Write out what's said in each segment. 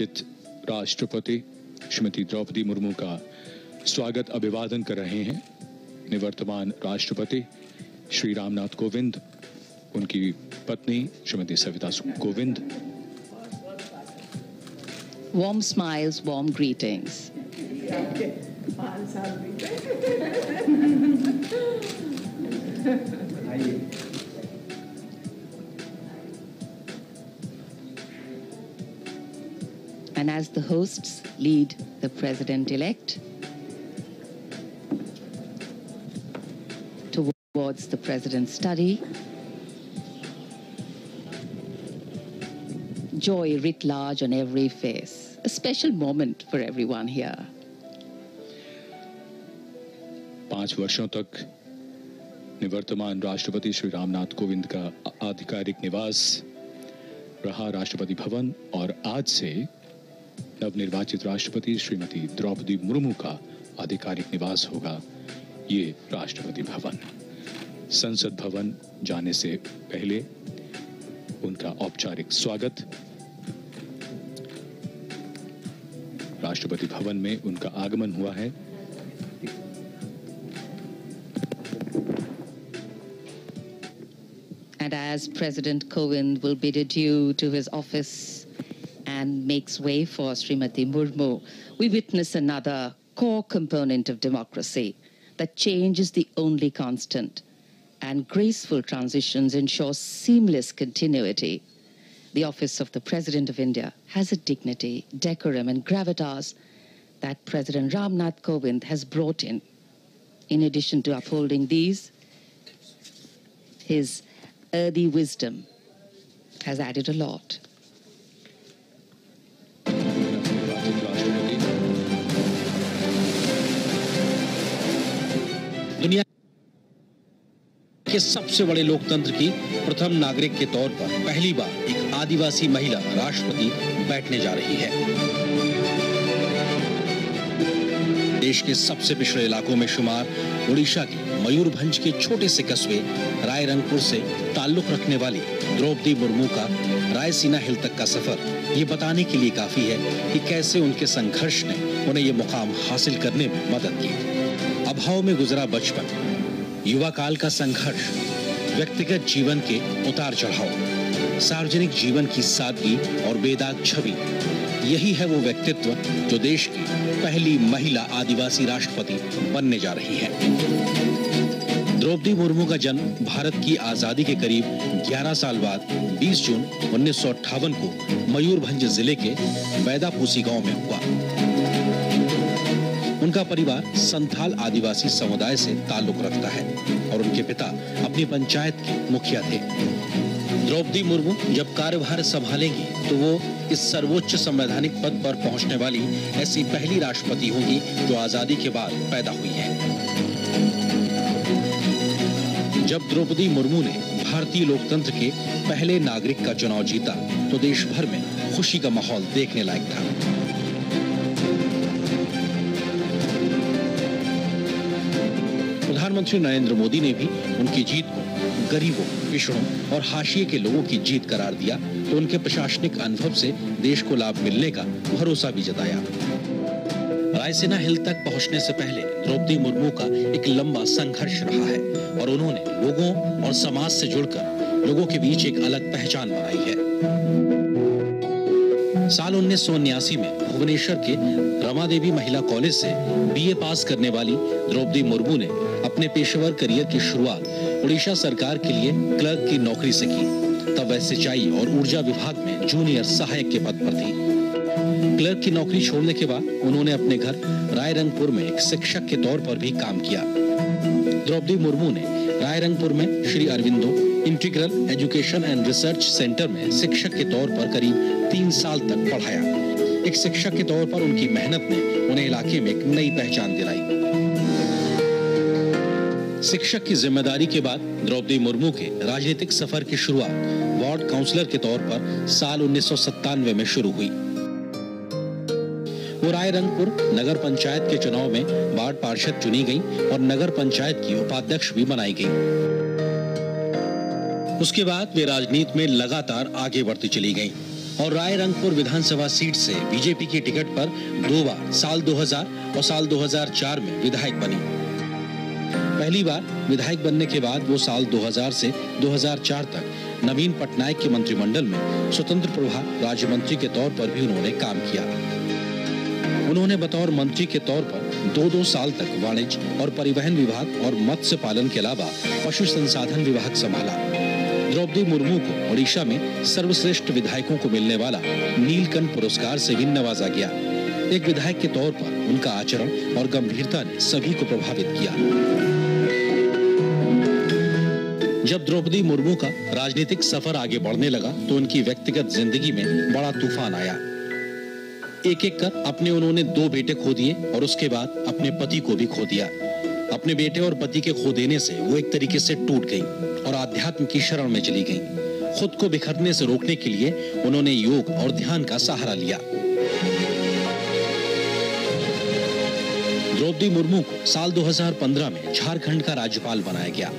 राष्ट्रपति श्रीमती द्रौपदी मुर्मू का स्वागत अभिवादन कर रहे हैं निवर्तमान राष्ट्रपति श्री रामनाथ कोविंद, उनकी पत्नी Shrimati Savita Kovind. Warm smiles, warm greetings. And as the hosts lead the President-elect towards the President's study, joy writ large on every face, a special moment for everyone here. 5 वर्षों तक निवर्तमान राष्ट्रपति श्री रामनाथ कोविंद का आधिकारिक निवास रहा राष्ट्रपति भवन, और आज से नवनिर्वाचित राष्ट्रपति श्रीमती द्रौपदी मुर्मू का आधिकारिक निवास होगा ये राष्ट्रपति भवन। संसद भवन जाने से पहले उनका औपचारिक स्वागत, राष्ट्रपति भवन में उनका आगमन हुआ है। And as President Kovind will bid adieu to his office and makes way for Srimati Murmu, we witness another core component of democracy, that change is the only constant, and graceful transitions ensure seamless continuity. The office of the President of India has a dignity, decorum, and gravitas that President Ramnath Kovind has brought in. In addition to upholding these, his earthy wisdom has added a lot. दुनिया के सबसे बड़े लोकतंत्र की प्रथम नागरिक के तौर पर पहली बार एक आदिवासी महिला राष्ट्रपति बैठने जा रही है। देश के सबसे पिछड़े इलाकों में शुमार ओडिशा के मयूरभंज के छोटे से कस्बे रायरंगपुर से ताल्लुक रखने वाली द्रौपदी मुर्मू का रायसीना हिल तक का सफर ये बताने के लिए काफी है कि कैसे उनके संघर्ष ने उन्हें ये मुकाम हासिल करने में मदद की। अभाव में गुजरा बचपन, युवा काल का संघर्ष, व्यक्तिगत जीवन के उतार चढ़ाव, सार्वजनिक जीवन की सादगी और बेदाग छवि, यही है वो व्यक्तित्व जो देश की पहली महिला आदिवासी राष्ट्रपति बनने जा रही है। द्रौपदी मुर्मू का जन्म भारत की आजादी के करीब 11 साल बाद 20 जून 1958 को मयूरभंज जिले के बैदापूसी गांव में हुआ। उनका परिवार संथाल आदिवासी समुदाय से ताल्लुक रखता है और उनके पिता अपनी पंचायत के मुखिया थे। द्रौपदी मुर्मू जब कार्यभार संभालेंगी तो वो इस सर्वोच्च संवैधानिक पद पर पहुंचने वाली ऐसी पहली राष्ट्रपति होंगी जो आजादी के बाद पैदा हुई है। जब द्रौपदी मुर्मू ने भारतीय लोकतंत्र के पहले नागरिक का चुनाव जीता तो देश भर में खुशी का माहौल देखने लायक था। प्रधानमंत्री नरेंद्र मोदी ने भी उनकी जीत को गरीबों, पिछड़ों और हाशिए के लोगों की जीत करार दिया तो उनके प्रशासनिक अनुभव से देश को लाभ मिलने का भरोसा भी जताया। रायसीना हिल तक पहुंचने से पहले द्रौपदी मुर्मू का एक लंबा संघर्ष रहा है और उन्होंने लोगों और समाज से जुड़कर लोगों के बीच एक अलग पहचान बनाई है। साल 1979 में भुवनेश्वर के रमादेवी महिला कॉलेज से बीए पास करने वाली द्रौपदी मुर्मू ने अपने पेशेवर करियर की शुरुआत उड़ीसा सरकार के लिए क्लर्क की नौकरी से की। तब वह सिंचाई और ऊर्जा विभाग में जूनियर सहायक के पद पर थी। क्लर्क की नौकरी छोड़ने के बाद उन्होंने अपने घर रायरंगपुर में एक शिक्षक के तौर पर भी काम किया। द्रौपदी मुर्मू ने रायरंगपुर में Shri Aurobindo integral education and research centre में शिक्षक के तौर पर करीब 3 साल तक पढ़ाया। एक शिक्षक के तौर पर उनकी मेहनत ने उन्हें इलाके में एक नई पहचान दिलाई। शिक्षक की जिम्मेदारी के बाद द्रौपदी मुर्मू के राजनीतिक सफर की शुरुआत वार्ड काउंसलर के तौर पर साल 1997 में शुरू हुई। वो रायरंगपुर नगर पंचायत के चुनाव में वार्ड पार्षद चुनी गई और नगर पंचायत की उपाध्यक्ष भी बनाई गई। उसके बाद वे राजनीति में लगातार आगे बढ़ती चली गईं और रायरंगपुर विधानसभा सीट से बीजेपी की टिकट पर 2 बार साल 2000 और साल 2004 में विधायक बनी। पहली बार विधायक बनने के बाद वो साल 2000 से 2004 तक नवीन पटनायक के मंत्रिमंडल में स्वतंत्र प्रभार राज्य मंत्री के तौर पर भी उन्होंने काम किया। उन्होंने बतौर मंत्री के तौर पर 2-2 साल तक वाणिज्य और परिवहन विभाग और मत्स्य पालन के अलावा पशु संसाधन विभाग संभाला। द्रौपदी मुर्मू को ओडिशा में सर्वश्रेष्ठ विधायकों को मिलने वाला नीलकंठ पुरस्कार से भी नवाजा गया। एक विधायक के तौर पर उनका आचरण और गंभीरता ने सभी को प्रभावित किया। जब द्रौपदी मुर्मू का राजनीतिक सफर आगे बढ़ने लगा तो उनकी व्यक्तिगत जिंदगी में बड़ा तूफान आया। एक-एक कर अपने उन्होंने 2 बेटे खो दिए और उसके बाद अपने पति को भी खो दिया। अपने बेटे और पति के खो देने से वो एक तरीके से टूट गई और आध्यात्म की शरण में चली गई। खुद को बिखरने से रोकने के लिए उन्होंने योग और ध्यान का सहारा लिया। द्रौपदी मुर्मू को साल 2015 में झारखंड का राज्यपाल बनाया गया।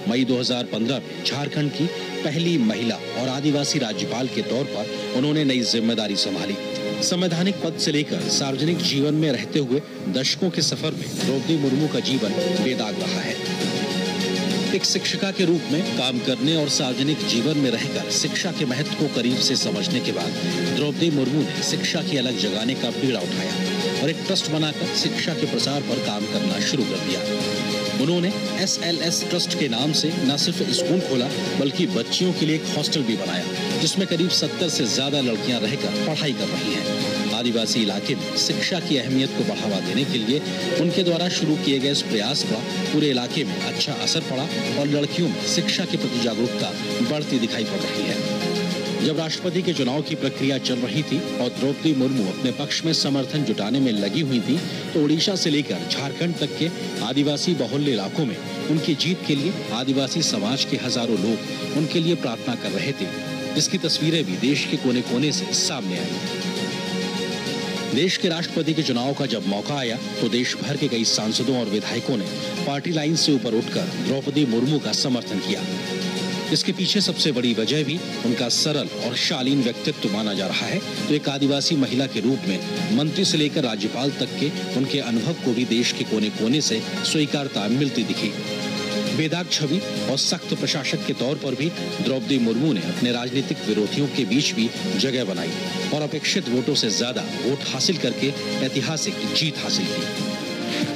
मई 2015 में झारखंड की पहली महिला और आदिवासी राज्यपाल के तौर पर उन्होंने नई जिम्मेदारी संभाली। संवैधानिक पद से लेकर सार्वजनिक जीवन में रहते हुए दशकों के सफर में द्रौपदी मुर्मू का जीवन बेदाग रहा है। एक शिक्षिका के रूप में काम करने और सार्वजनिक जीवन में रहकर शिक्षा के महत्व को करीब से समझने के बाद द्रौपदी मुर्मू ने शिक्षा की अलग जगाने का बीड़ा उठाया और एक ट्रस्ट बनाकर शिक्षा के प्रसार पर काम करना शुरू कर दिया। उन्होंने SLS ट्रस्ट के नाम से न सिर्फ स्कूल खोला बल्कि बच्चियों के लिए एक हॉस्टल भी बनाया, जिसमें करीब 70 से ज्यादा लड़कियां रहकर पढ़ाई कर रही हैं। आदिवासी इलाके में शिक्षा की अहमियत को बढ़ावा देने के लिए उनके द्वारा शुरू किए गए इस प्रयास का पूरे इलाके में अच्छा असर पड़ा और लड़कियों में शिक्षा के प्रति जागरूकता बढ़ती दिखाई पड़ रही है। जब राष्ट्रपति के चुनाव की प्रक्रिया चल रही थी और द्रौपदी मुर्मू अपने पक्ष में समर्थन जुटाने में लगी हुई थी तो ओडिशा से लेकर झारखंड तक के आदिवासी बहुल्य इलाकों में उनकी जीत के लिए आदिवासी समाज के हजारों लोग उनके लिए प्रार्थना कर रहे थे, जिसकी तस्वीरें भी देश के कोने-कोने से सामने आई। देश के राष्ट्रपति के चुनाव का जब मौका आया तो देश भर के कई सांसदों और विधायकों ने पार्टी लाइन से ऊपर उठकर द्रौपदी मुर्मू का समर्थन किया। इसके पीछे सबसे बड़ी वजह भी उनका सरल और शालीन व्यक्तित्व माना जा रहा है। तो एक आदिवासी महिला के रूप में मंत्री से लेकर राज्यपाल तक के उनके अनुभव को भी देश के कोने-कोने से स्वीकारता मिलती दिखी। बेदाग छवि और सख्त प्रशासक के तौर पर भी द्रौपदी मुर्मू ने अपने राजनीतिक विरोधियों के बीच भी जगह बनाई और अपेक्षित वोटों से ज्यादा वोट हासिल करके ऐतिहासिक जीत हासिल की।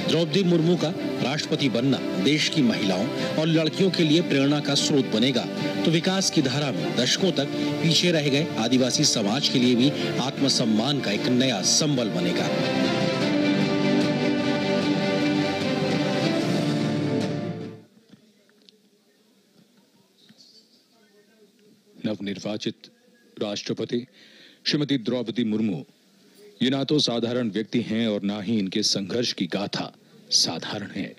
द्रौपदी मुर्मू का राष्ट्रपति बनना देश की महिलाओं और लड़कियों के लिए प्रेरणा का स्रोत बनेगा तो विकास की धारा में दशकों तक पीछे रह गए आदिवासी समाज के लिए भी आत्मसम्मान का एक नया संबल बनेगा। नवनिर्वाचित राष्ट्रपति श्रीमती द्रौपदी मुर्मू ये ना तो साधारण व्यक्ति हैं और ना ही इनके संघर्ष की गाथा साधारण है।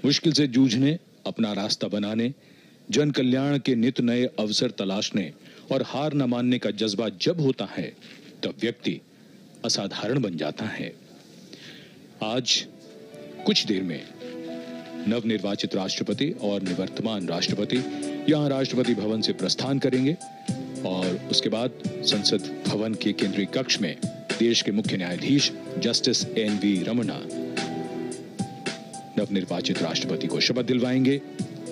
मुश्किल से जूझने, अपना रास्ता बनाने, जन कल्याण के नित नए अवसर तलाशने और हार न मानने का जज्बा जब होता है तब व्यक्ति असाधारण बन जाता है। आज कुछ देर में नवनिर्वाचित राष्ट्रपति और निवर्तमान राष्ट्रपति यहां राष्ट्रपति भवन से प्रस्थान करेंगे और उसके बाद संसद भवन के केंद्रीय कक्ष में देश के मुख्य न्यायाधीश जस्टिस NV रमन्ना नवनिर्वाचित राष्ट्रपति को शपथ दिलवाएंगे।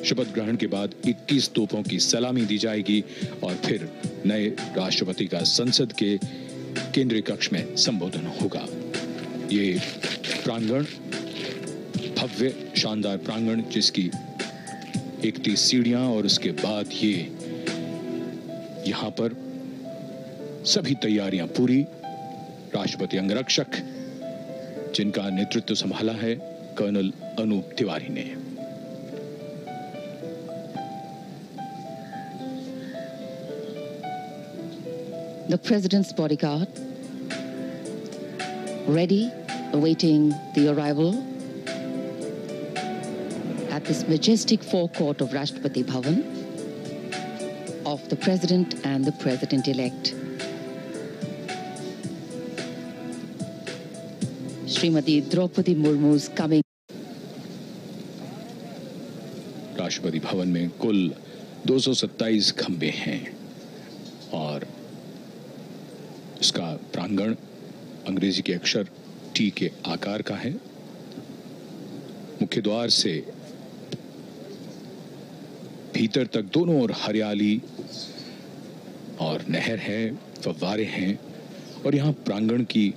शपथ ग्रहण के बाद 21 तोपों की सलामी दी जाएगी और फिर नए राष्ट्रपति का संसद के केंद्रीय कक्ष में संबोधन होगा। ये प्रांगण भव्य शानदार प्रांगण जिसकी 31 सीढ़ियां और उसके बाद ये यहां पर सभी तैयारियां पूरी। राष्ट्रपति अंगरक्षक जिनका नेतृत्व संभाला है कर्नल अनूप तिवारी ने। The President's bodyguard ready, awaiting the arrival at this majestic forecourt of Rashtrapati Bhavan of the President and the President-elect. Srimati Droupadi Murmu's coming. Rashtrapati Bhavan में कुल 227 खंबे हैं और उसका प्रांगण अंग्रेजी के अक्षर टी के आकार का है। मुख्य द्वार से भीतर तक दोनों ओर हरियाली और नहर है, फव्वारे हैं और यहाँ प्रांगण की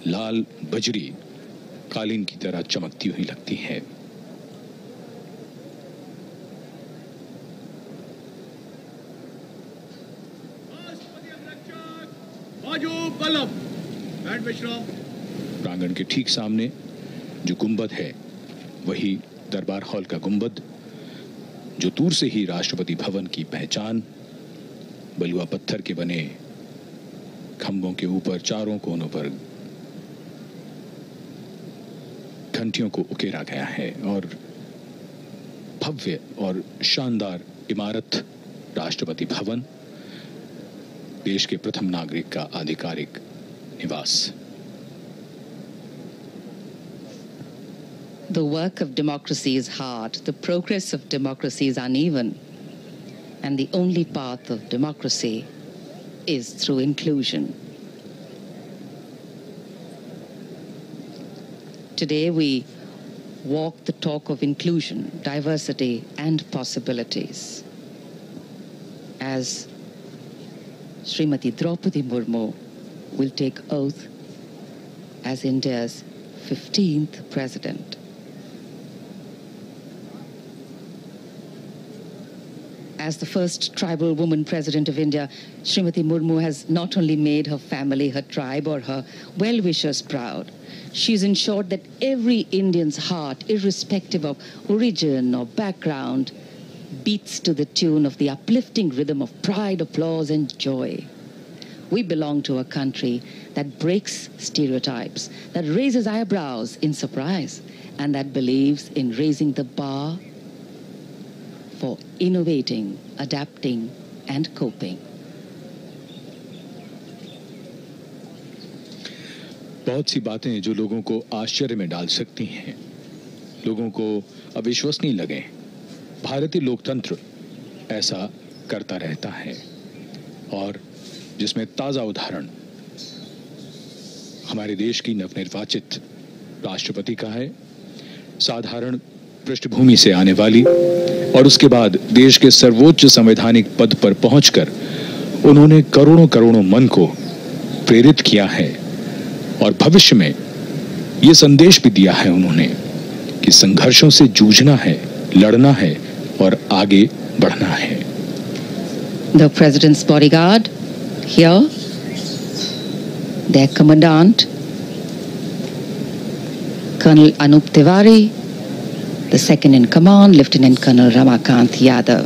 लाल बजरी कालीन की तरह चमकती हुई लगती है। प्रांगण के ठीक सामने जो गुंबद है वही दरबार हॉल का गुंबद, जो दूर से ही राष्ट्रपति भवन की पहचान। बलुआ पत्थर के बने खंभों के ऊपर चारों कोनों पर घंटियों को उकेरा गया है और भव्य और शानदार इमारत राष्ट्रपति भवन, देश के प्रथम नागरिक का आधिकारिक निवास। The work of democracy is hard. The progress of democracy is uneven. And the only path of democracy is through inclusion. Today we walk the talk of inclusion, diversity, and possibilities. As Srimati Droupadi Murmu will take oath as India's 15th President. As the first tribal woman President of India, Srimati Murmu has not only made her family, her tribe, or her well-wishers proud, she's ensured that every Indian's heart, irrespective of origin or background, beats to the tune of the uplifting rhythm of pride, applause, and joy. We belong to a country that breaks stereotypes, that raises eyebrows in surprise, and that believes in raising the bar for innovating, adapting, and coping. बहुत सी बातें जो लोगों को आश्चर्य में डाल सकती हैं, लोगों को अविश्वसनीय लगे, भारतीय लोकतंत्र ऐसा करता रहता है और जिसमें ताजा उदाहरण हमारे देश की नवनिर्वाचित राष्ट्रपति का है। साधारण पृष्ठभूमि से आने वाली और उसके बाद देश के सर्वोच्च संवैधानिक पद पर पहुंचकर उन्होंने करोड़ों करोड़ों मन को प्रेरित किया है और भविष्य में ये संदेश भी दिया है उन्होंने कि संघर्षों से जूझना है, लड़ना है और आगे बढ़ना है। The President's bodyguard here, their commandant, Colonel Anup Tiwari, the second in command, Lieutenant Colonel Ramakant Yadav.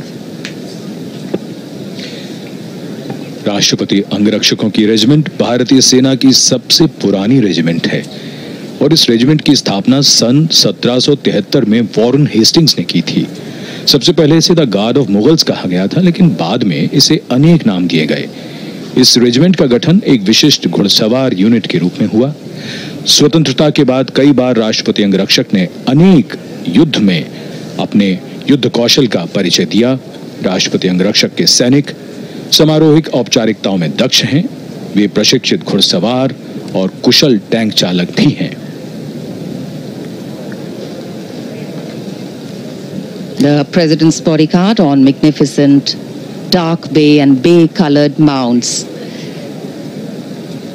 राष्ट्रपति अंगरक्षकों की रेजिमेंट भारतीय सेना की सबसे पुरानी रेजिमेंट है और इस रेजिमेंट की स्थापना सन 1773 में वॉरेन हेस्टिंग्स ने की थी। सबसे पहले इसे द गार्ड ऑफ मुगल्स कहा गया था, लेकिन बाद में इसे अनेक नाम दिए गए। इस रेजिमेंट का गठन एक विशिष्ट घुड़सवार यूनिट के रूप में हुआ। स्वतंत्रता के बाद कई बार राष्ट्रपति अंगरक्षक ने अनेक युद्ध में अपने युद्ध कौशल का परिचय दिया। राष्ट्रपति अंगरक्षक के सैनिक समारोहिक औपचारिकताओं में दक्ष हैं, वे प्रशिक्षित घुड़सवार और कुशल टैंक चालक भी हैं। The President's bodyguard on magnificent dark bay and bay-colored mounts.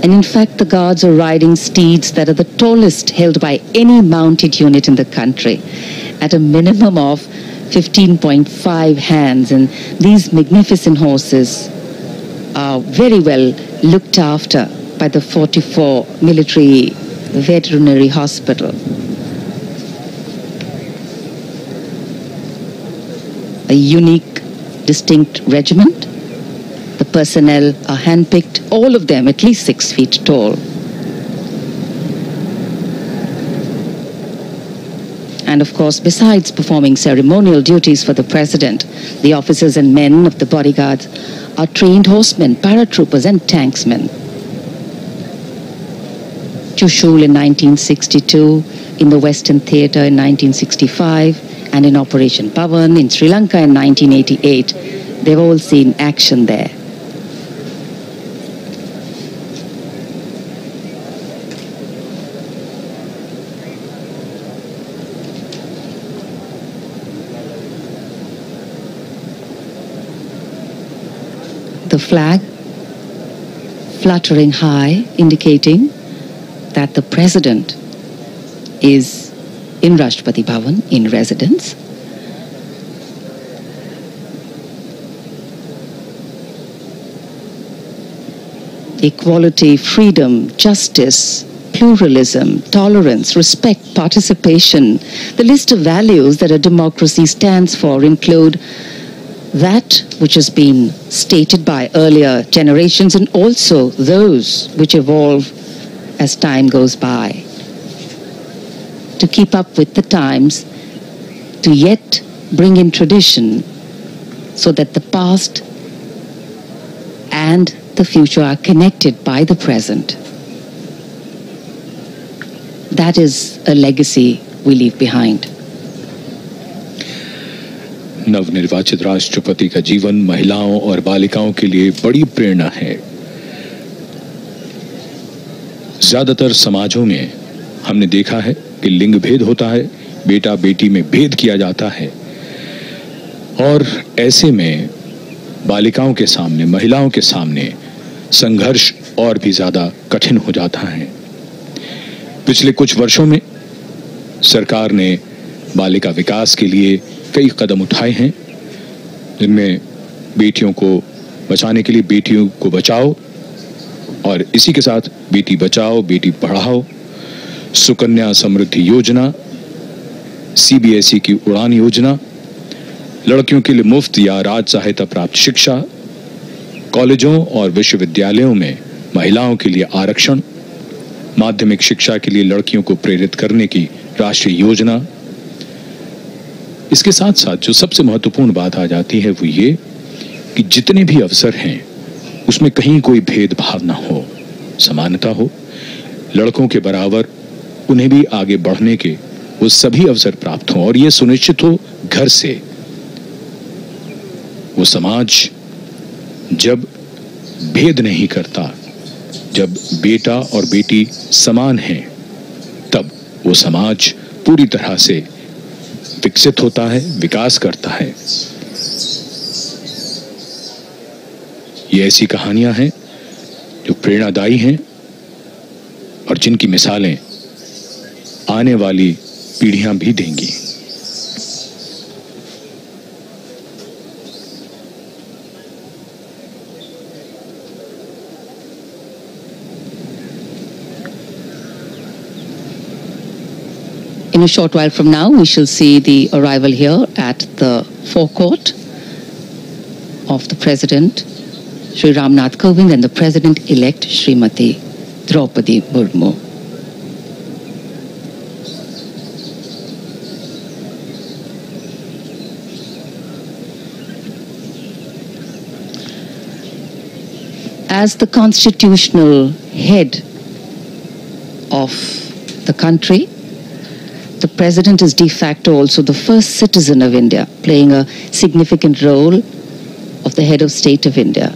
And in fact, the guards are riding steeds that are the tallest held by any mounted unit in the country, at a minimum of 15.5 hands. And these magnificent horses are very well looked after by the 44 Military Veterinary Hospital. A unique, distinct regiment. The personnel are handpicked, all of them at least 6 feet tall. And of course, besides performing ceremonial duties for the President, the officers and men of the bodyguards are trained horsemen, paratroopers and tanksmen. Chushul in 1962, in the Western Theatre in 1965, and in Operation Pavan in Sri Lanka in 1988. They've all seen action there. flag fluttering high, indicating that the president is in Rashtrapati Bhavan in residence. Equality, freedom, justice, pluralism, tolerance, respect, participation. The list of values that a democracy stands for include that which has been stated by earlier generations and also those which evolve as time goes by. To keep up with the times, to yet bring in tradition so that the past and the future are connected by the present. That is a legacy we leave behind. नवनिर्वाचित राष्ट्रपति का जीवन महिलाओं और बालिकाओं के लिए बड़ी प्रेरणा है। ज्यादातर समाजों में हमने देखा है कि लिंग भेद होता है, बेटा बेटी में भेद किया जाता है और ऐसे में बालिकाओं के सामने, महिलाओं के सामने संघर्ष और भी ज्यादा कठिन हो जाता है। पिछले कुछ वर्षों में सरकार ने बालिका विकास के लिए कई कदम उठाए हैं, जिनमें बेटियों को बचाने के लिए बेटियों को बचाओ और इसी के साथ बेटी बचाओ बेटी पढ़ाओ, सुकन्या समृद्धि योजना, सीबीएसई की उड़ान योजना, लड़कियों के लिए मुफ्त या राज सहायता प्राप्त शिक्षा, कॉलेजों और विश्वविद्यालयों में महिलाओं के लिए आरक्षण, माध्यमिक शिक्षा के लिए लड़कियों को प्रेरित करने की राष्ट्रीय योजना। इसके साथ साथ जो सबसे महत्वपूर्ण बात आ जाती है वो ये कि जितने भी अवसर हैं उसमें कहीं कोई भेदभाव ना हो, समानता हो, लड़कों के बराबर उन्हें भी आगे बढ़ने के वो सभी अवसर प्राप्त हों और ये सुनिश्चित हो घर से। वो समाज जब भेद नहीं करता, जब बेटा और बेटी समान हैं, तब वो समाज पूरी तरह से विकसित होता है, विकास करता है। ये ऐसी कहानियां हैं जो प्रेरणादायी हैं और जिनकी मिसालें आने वाली पीढ़ियां भी देंगी। In a short while from now, we shall see the arrival here at the forecourt of the President, Shri Ramnath Kovind, and the President-elect, Srimati Droupadi Murmu. As the constitutional head of the country, the President is de facto also the first citizen of India, playing a significant role of the head of state of India.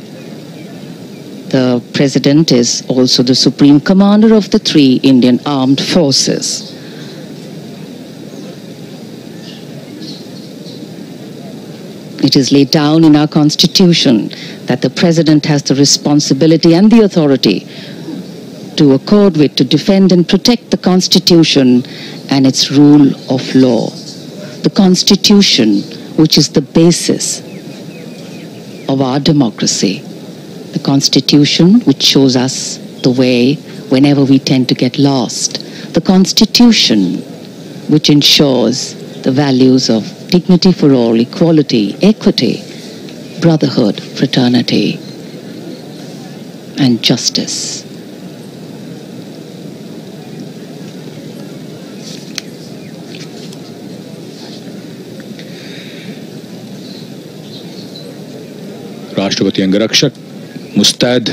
The President is also the Supreme Commander of the 3 Indian Armed Forces. It is laid down in our Constitution that the President has the responsibility and the authority to accord with, to defend and protect the Constitution and its rule of law. The Constitution, which is the basis of our democracy. The Constitution, which shows us the way whenever we tend to get lost. The Constitution, which ensures the values of dignity for all, equality, equity, brotherhood, fraternity, and justice. राष्ट्रपति अंगरक्षक मुस्तैद,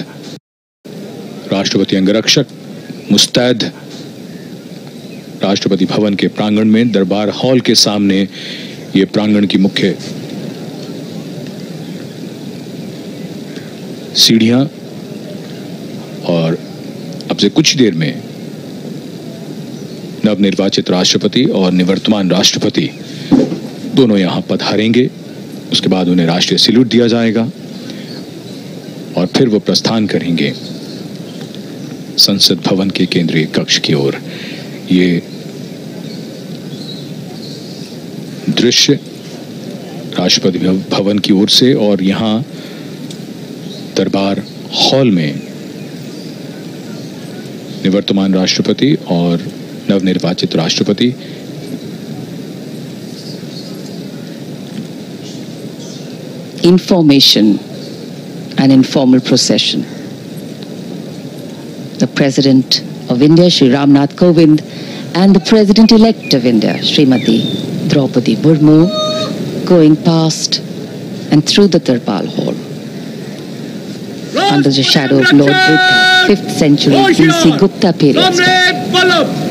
राष्ट्रपति अंगरक्षक मुस्तैद राष्ट्रपति भवन के प्रांगण में दरबार हॉल के सामने, ये प्रांगण की मुख्य सीढ़ियां, और अब से कुछ देर में नवनिर्वाचित राष्ट्रपति और निवर्तमान राष्ट्रपति दोनों यहां पधारेंगे। उसके बाद उन्हें राष्ट्रीय सैल्यूट दिया जाएगा और फिर वो प्रस्थान करेंगे संसद भवन के केंद्रीय कक्ष की ओर। ये दृश्य राष्ट्रपति भवन की ओर से, और यहां दरबार हॉल में निवर्तमान राष्ट्रपति और नवनिर्वाचित राष्ट्रपति information and informal procession. The President of India, Shri Ramnath Kovind, and the President-elect of India, Srimati Droupadi Murmu, going past and through the Darbar Hall. Under the shadow of Lord Buddha, 5th century BC Gupta period style.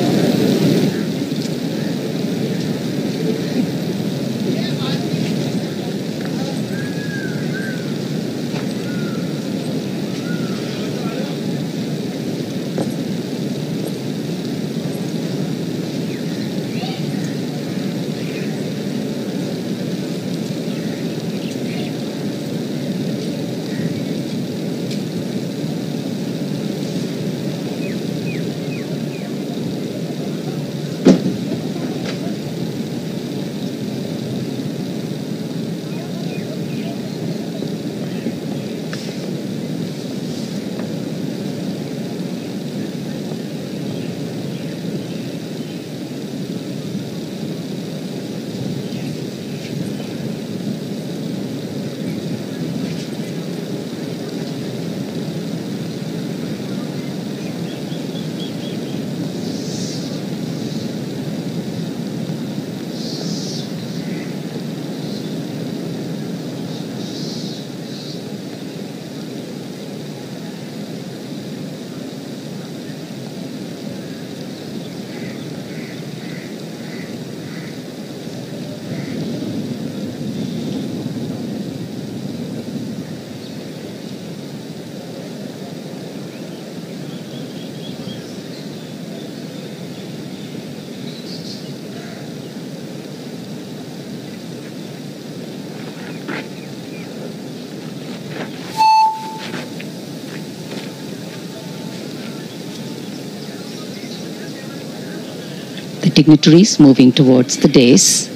The dignitaries moving towards the dais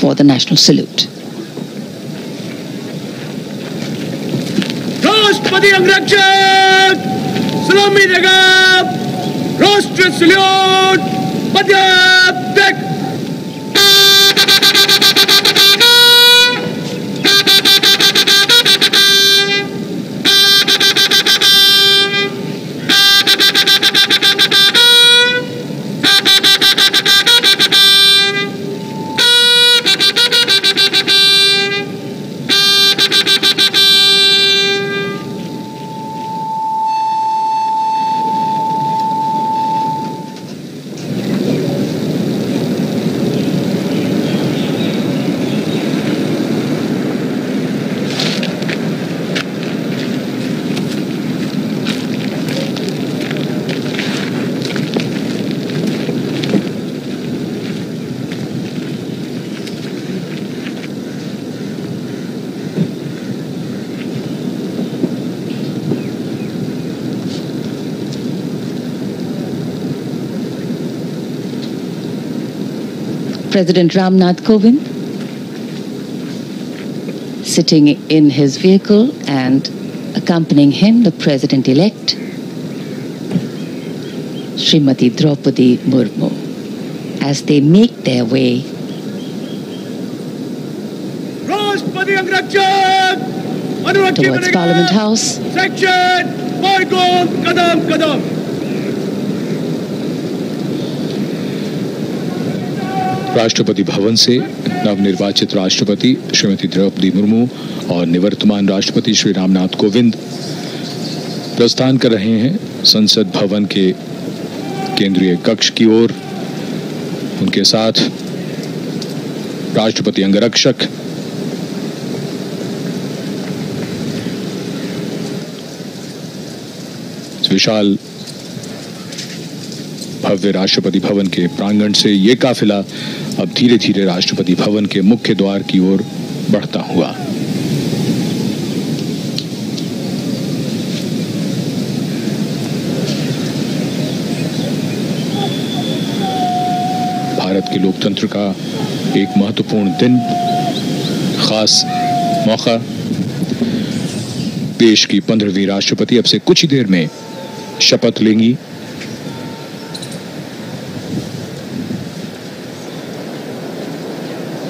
for the national salute. राष्ट्रपति अंगरक्षक सलामी देगा, राष्ट्र salute पद्यात्मक। President Ramnath Kovind sitting in his vehicle, and accompanying him the President-elect Srimati Droupadi Murmu as they make their way towards Parliament House. Rashtrapati Bhavan से नवनिर्वाचित राष्ट्रपति श्रीमती द्रौपदी मुर्मू और निवर्तमान राष्ट्रपति श्री रामनाथ कोविंद प्रस्थान कर रहे हैं संसद भवन के केंद्रीय कक्ष की ओर। उनके साथ राष्ट्रपति अंगरक्षक विशाल भव्य राष्ट्रपति भवन के प्रांगण से ये काफिला अब धीरे धीरे राष्ट्रपति भवन के मुख्य द्वार की ओर बढ़ता हुआ भारत के लोकतंत्र का एक महत्वपूर्ण दिन, खास मौका। देश की 15वीं राष्ट्रपति अब से कुछ ही देर में शपथ लेंगी।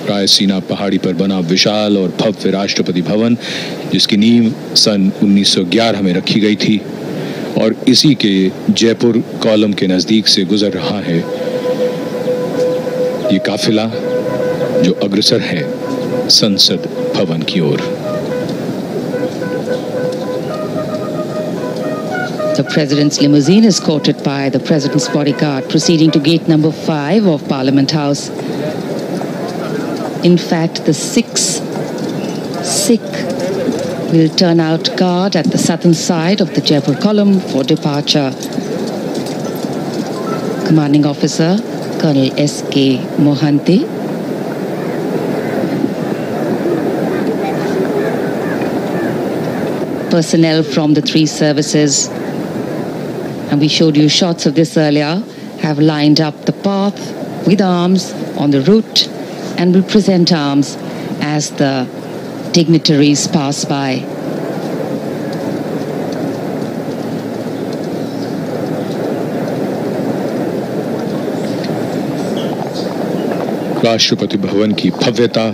रायसीना पहाड़ी पर बना विशाल और भव्य राष्ट्रपति भवन, जिसकी नींव सन 1911 में रखी गई थी और इसी के जयपुर कॉलम के नजदीक से गुजर रहा है ये काफिला, जो अग्रसर है संसद भवन की ओर। The President's limousine is escorted by the President's bodyguard, proceeding to gate number 5 of Parliament House. In fact, the 6 Sikh will turn out guard at the southern side of the Jaipur column for departure. Commanding Officer Colonel S.K. Mohanty, personnel from the 3 services, and we showed you shots of this earlier, have lined up the path with arms on the route and will present arms as the dignitaries pass by. Rashtrapati Bhavan की भव्यता,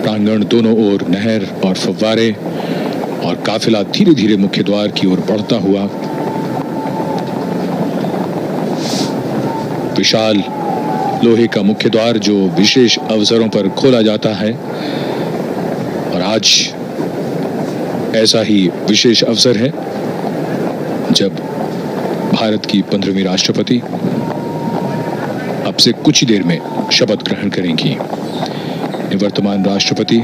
प्रांगण दोनों ओर नहर और फव्वारे, और काफिला धीरे धीरे मुख्य द्वार की ओर बढ़ता हुआ। विशाल लोहे का मुख्य द्वार जो विशेष अवसरों पर खोला जाता है, और आज ऐसा ही विशेष अवसर है जब भारत की 15वीं राष्ट्रपति अब से कुछ ही देर में शपथ ग्रहण करेंगी। निवर्तमान राष्ट्रपति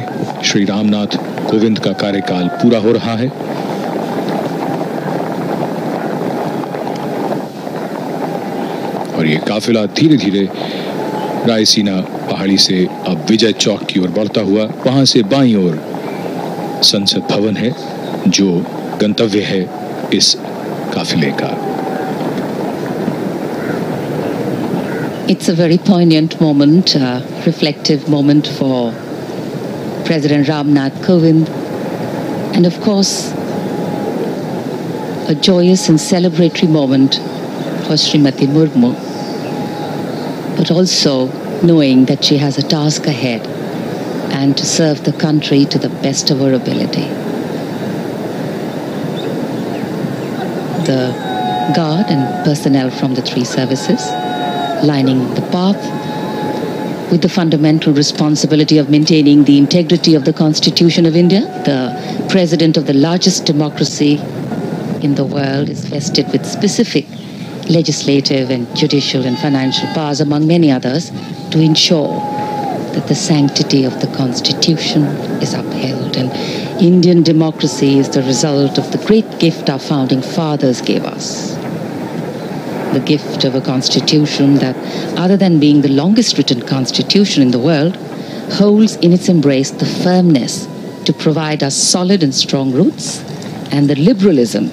श्री रामनाथ कोविंद का कार्यकाल पूरा हो रहा है। और ये काफिला धीरे धीरे रायसीना पहाड़ी से अब विजय चौक की ओर बढ़ता हुआ, वहां से बाईं ओर संसद भवन है जो गंतव्य है इस काफिले का। It's a very poignant moment, reflective moment for President Ramnath Kovind, and of course a joyous and celebratory moment for Srimati Murmu, but also knowing that she has a task ahead and to serve the country to the best of her ability. The guard and personnel from the 3 services lining the path with the fundamental responsibility of maintaining the integrity of the Constitution of India. The President of the largest democracy in the world is vested with specific legislative and judicial and financial powers, among many others, to ensure that the sanctity of the Constitution is upheld. And Indian democracy is the result of the great gift our founding fathers gave us. The gift of a constitution that, other than being the longest written constitution in the world, holds in its embrace the firmness to provide us solid and strong roots, and the liberalism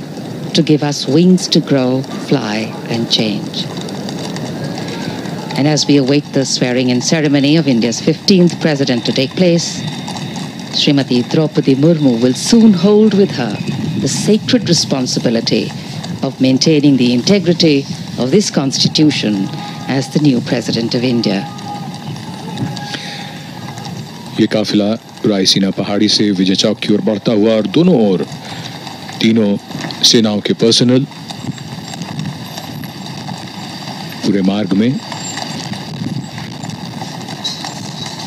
to give us wings to grow, fly, and change. And as we await the swearing-in ceremony of India's 15th president to take place, Srimati Droupadi Murmu will soon hold with her the sacred responsibility of maintaining the integrity of this constitution as the new president of India. ये काफिला रायसीना पहाड़ी से विजय चौक की ओर बढ़ता हुआ, और दोनों ओर तीनों सेनाओं के पर्सनल पूरे मार्ग में।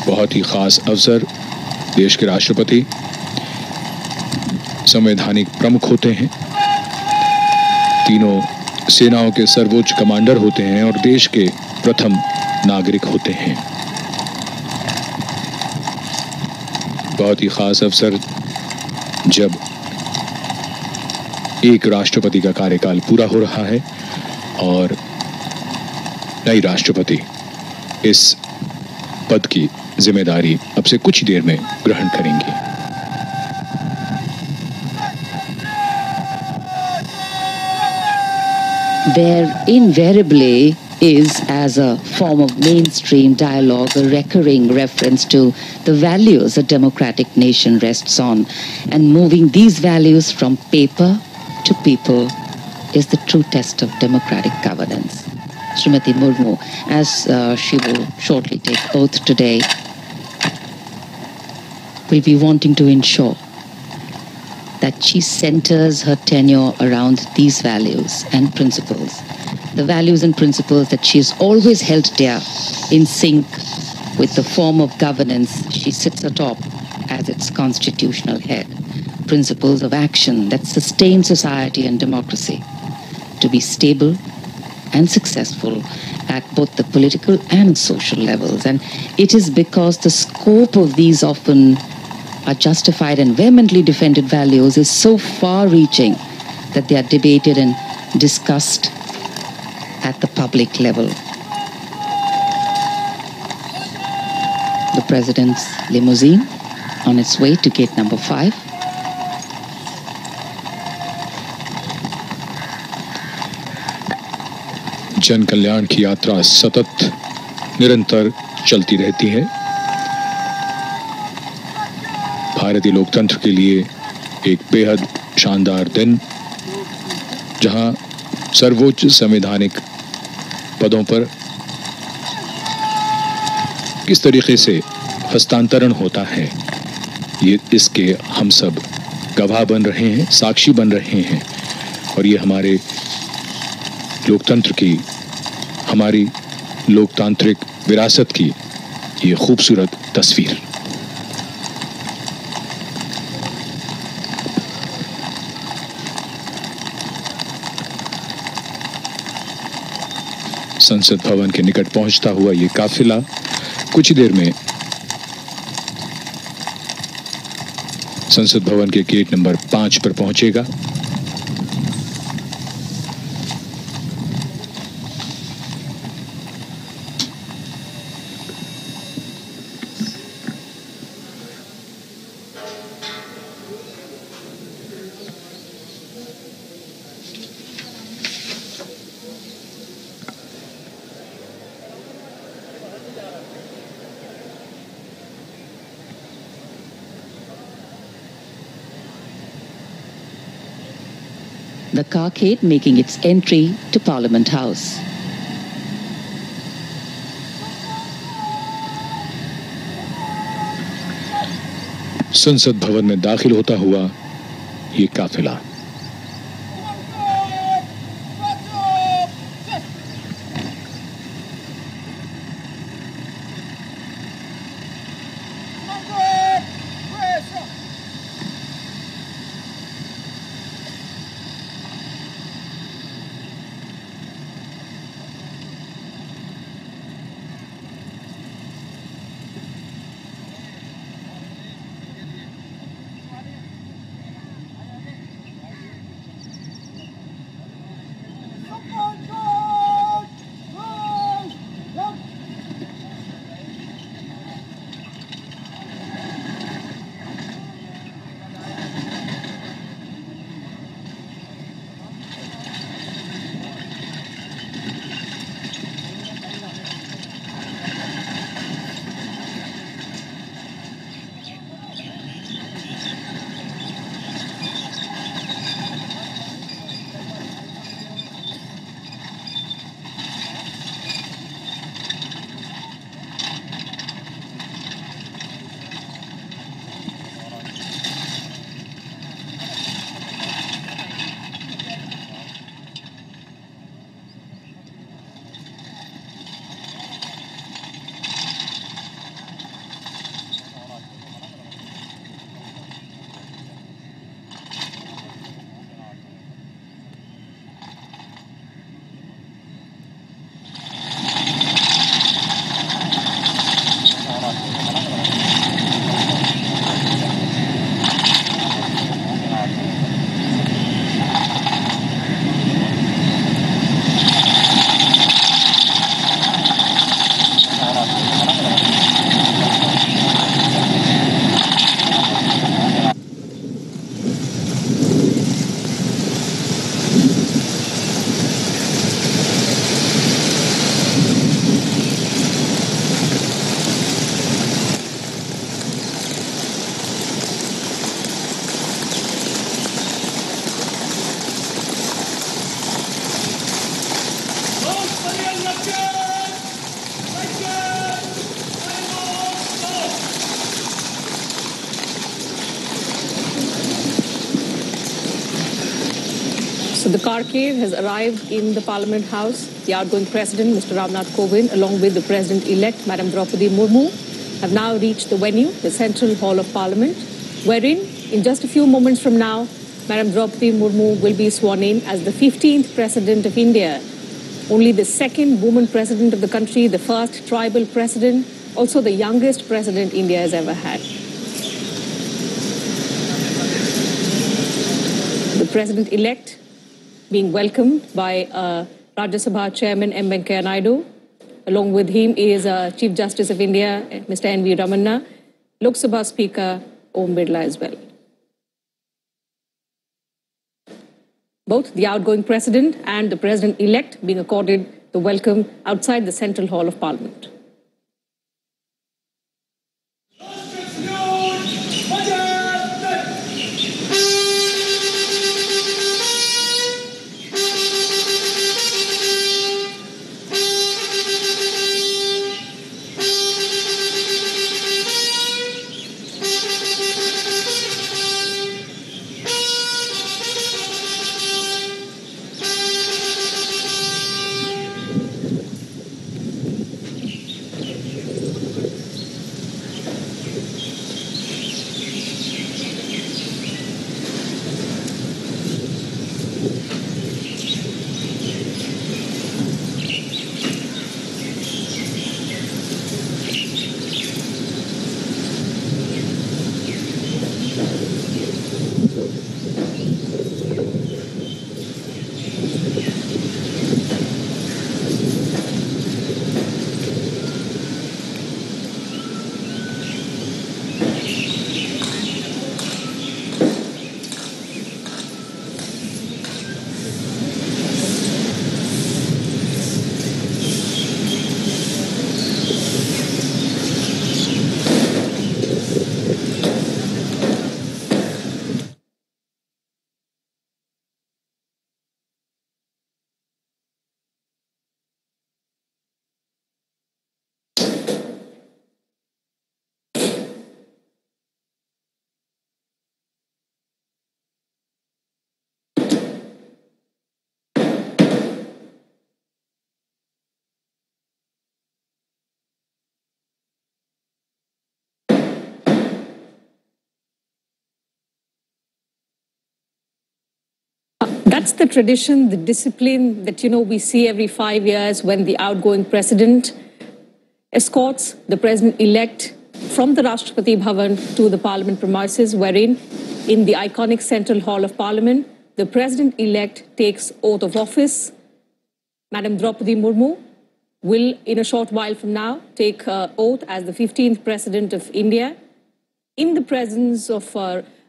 बहुत ही खास अवसर, देश के राष्ट्रपति संवैधानिक प्रमुख होते हैं, तीनों सेनाओं के सर्वोच्च कमांडर होते हैं और देश के प्रथम नागरिक होते हैं। बहुत ही खास अवसर जब एक राष्ट्रपति का कार्यकाल पूरा हो रहा है और नई राष्ट्रपति इस पद की जिम्मेदारी अब से कुछ ही देर में ग्रहण करेंगी। There invariably is, as a form of mainstream dialogue, a recurring reference to the values a democratic nation rests on. And moving these values from paper to people is the true test of democratic governance. Srimati Murmu, as she will shortly take oath today, will be wanting to ensure that she centers her tenure around these values and principles. The values and principles that she has always held dear, in sync with the form of governance she sits atop as its constitutional head. Principles of action that sustain society and democracy to be stable and successful at both the political and social levels. And it is because the scope of these often are justified and vehemently defended values is so far-reaching that they are debated and discussed at the public level. The President's limousine on its way to gate number 5. जन कल्याण की यात्रा सतत निरंतर चलती रहती है। भारतीय लोकतंत्र के लिए एक बेहद शानदार दिन, जहां सर्वोच्च संवैधानिक पदों पर किस तरीके से हस्तांतरण होता है, ये इसके हम सब गवाह बन रहे हैं, साक्षी बन रहे हैं। और ये हमारे लोकतंत्र की, हमारी लोकतांत्रिक विरासत की ये खूबसूरत तस्वीर। संसद भवन के निकट पहुंचता हुआ ये काफिला कुछ ही देर में संसद भवन के गेट नंबर 5 पर पहुंचेगा। The carcade making its entry to Parliament House. संसद भवन में दाखिल होता हुआ ये काफिला The carcade has arrived in the Parliament House. The outgoing President, Mr. Ramnath Kovind, along with the President-elect, Madam Droupadi Murmu, have now reached the venue, the Central Hall of Parliament, wherein, in just a few moments from now, Madam Droupadi Murmu will be sworn in as the 15th President of India. Only the second woman President of the country, the first tribal President, also the youngest President India has ever had. The President-elect being welcomed by Rajya Sabha Chairman M. Venkaiah Naidu. Along with him is Chief Justice of India, Mr. N.V. Ramanna, Lok Sabha Speaker Om Birla as well. Both the outgoing President and the President-elect being accorded the welcome outside the Central Hall of Parliament. That's the tradition, the discipline that, we see every 5 years when the outgoing President escorts the President-elect from the Rashtrapati Bhavan to the Parliament premises, wherein, in the iconic Central Hall of Parliament, the President-elect takes oath of office. Madam Droupadi Murmu will, in a short while from now, take oath as the 15th President of India in the presence of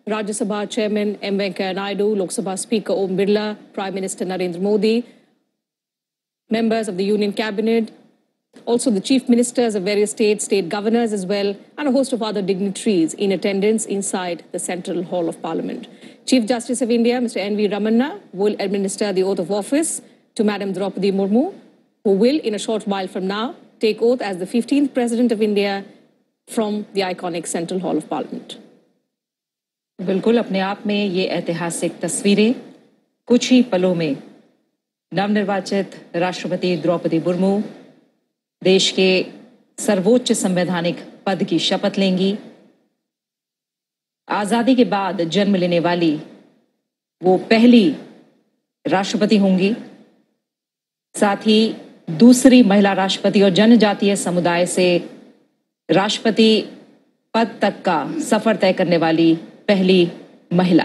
Rajya Sabha Chairman M. Venkaiah Naidu, Lok Sabha Speaker Om Birla, Prime Minister Narendra Modi, members of the Union Cabinet, also the Chief Ministers of various states, state governors as well, and a host of other dignitaries in attendance inside the Central Hall of Parliament. Chief Justice of India, Mr. N.V. Ramanna, will administer the oath of office to Madam Droupadi Murmu, who will, in a short while from now, take oath as the 15th President of India from the iconic Central Hall of Parliament. बिल्कुल अपने आप में ये ऐतिहासिक तस्वीरें कुछ ही पलों में नवनिर्वाचित राष्ट्रपति द्रौपदी मुर्मू देश के सर्वोच्च संवैधानिक पद की शपथ लेंगी। आजादी के बाद जन्म लेने वाली वो पहली राष्ट्रपति होंगी। साथ ही दूसरी महिला राष्ट्रपति और जनजातीय समुदाय से राष्ट्रपति पद तक का सफर तय करने वाली पहली महिला।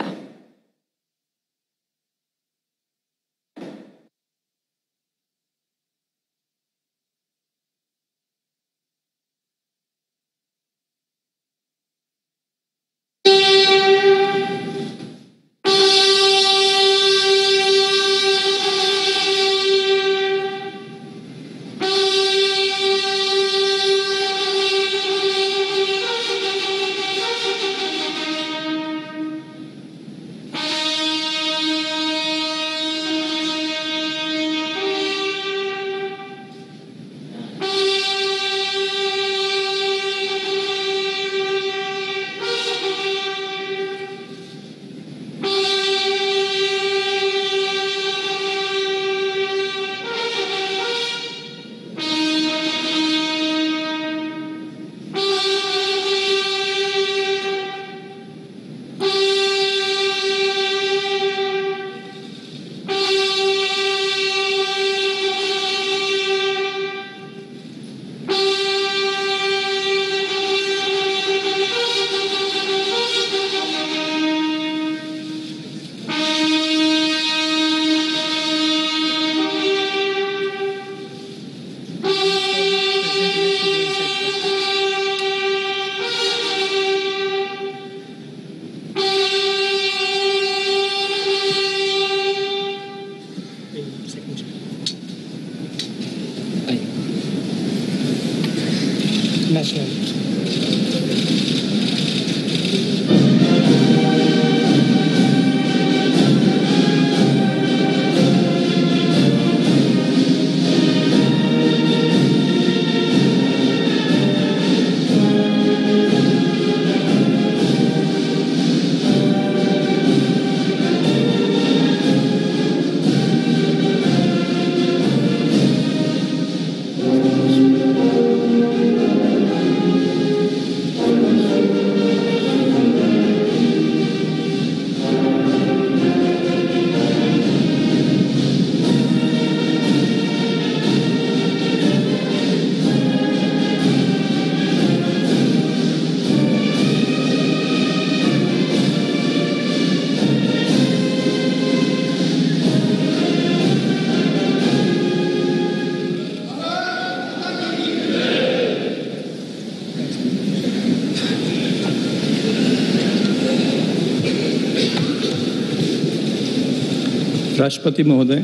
राष्ट्रपति महोदय,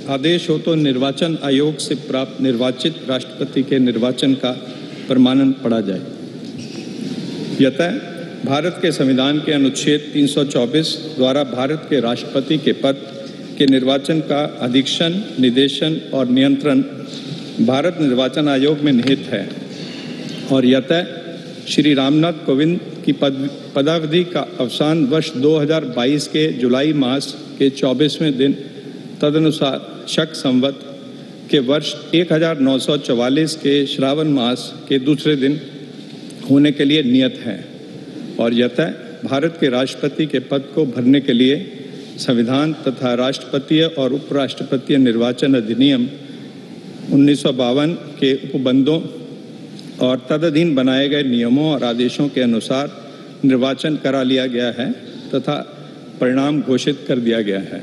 आदेश हो तो निर्वाचन आयोग से प्राप्त निर्वाचित राष्ट्रपति के निर्वाचन का प्रमाणन पढ़ा जाए। यतः भारत के संविधान के अनुच्छेद 324 द्वारा भारत के राष्ट्रपति के पद के निर्वाचन का अधीक्षण, निर्देशन और नियंत्रण भारत निर्वाचन आयोग में निहित है और यतः श्री रामनाथ कोविंद की पदावधि का अवसान वर्ष 2022 के जुलाई मास के 24वें दिन तदनुसार शक संवत के वर्ष 1944 के श्रावण मास के दूसरे दिन होने के लिए नियत है और यतः भारत के राष्ट्रपति के पद को भरने के लिए संविधान तथा राष्ट्रपतीय और उपराष्ट्रपतीय निर्वाचन अधिनियम 1952 के उपबंधों और तदधीन बनाए गए नियमों और आदेशों के अनुसार निर्वाचन करा लिया गया है तथा परिणाम घोषित कर दिया गया है।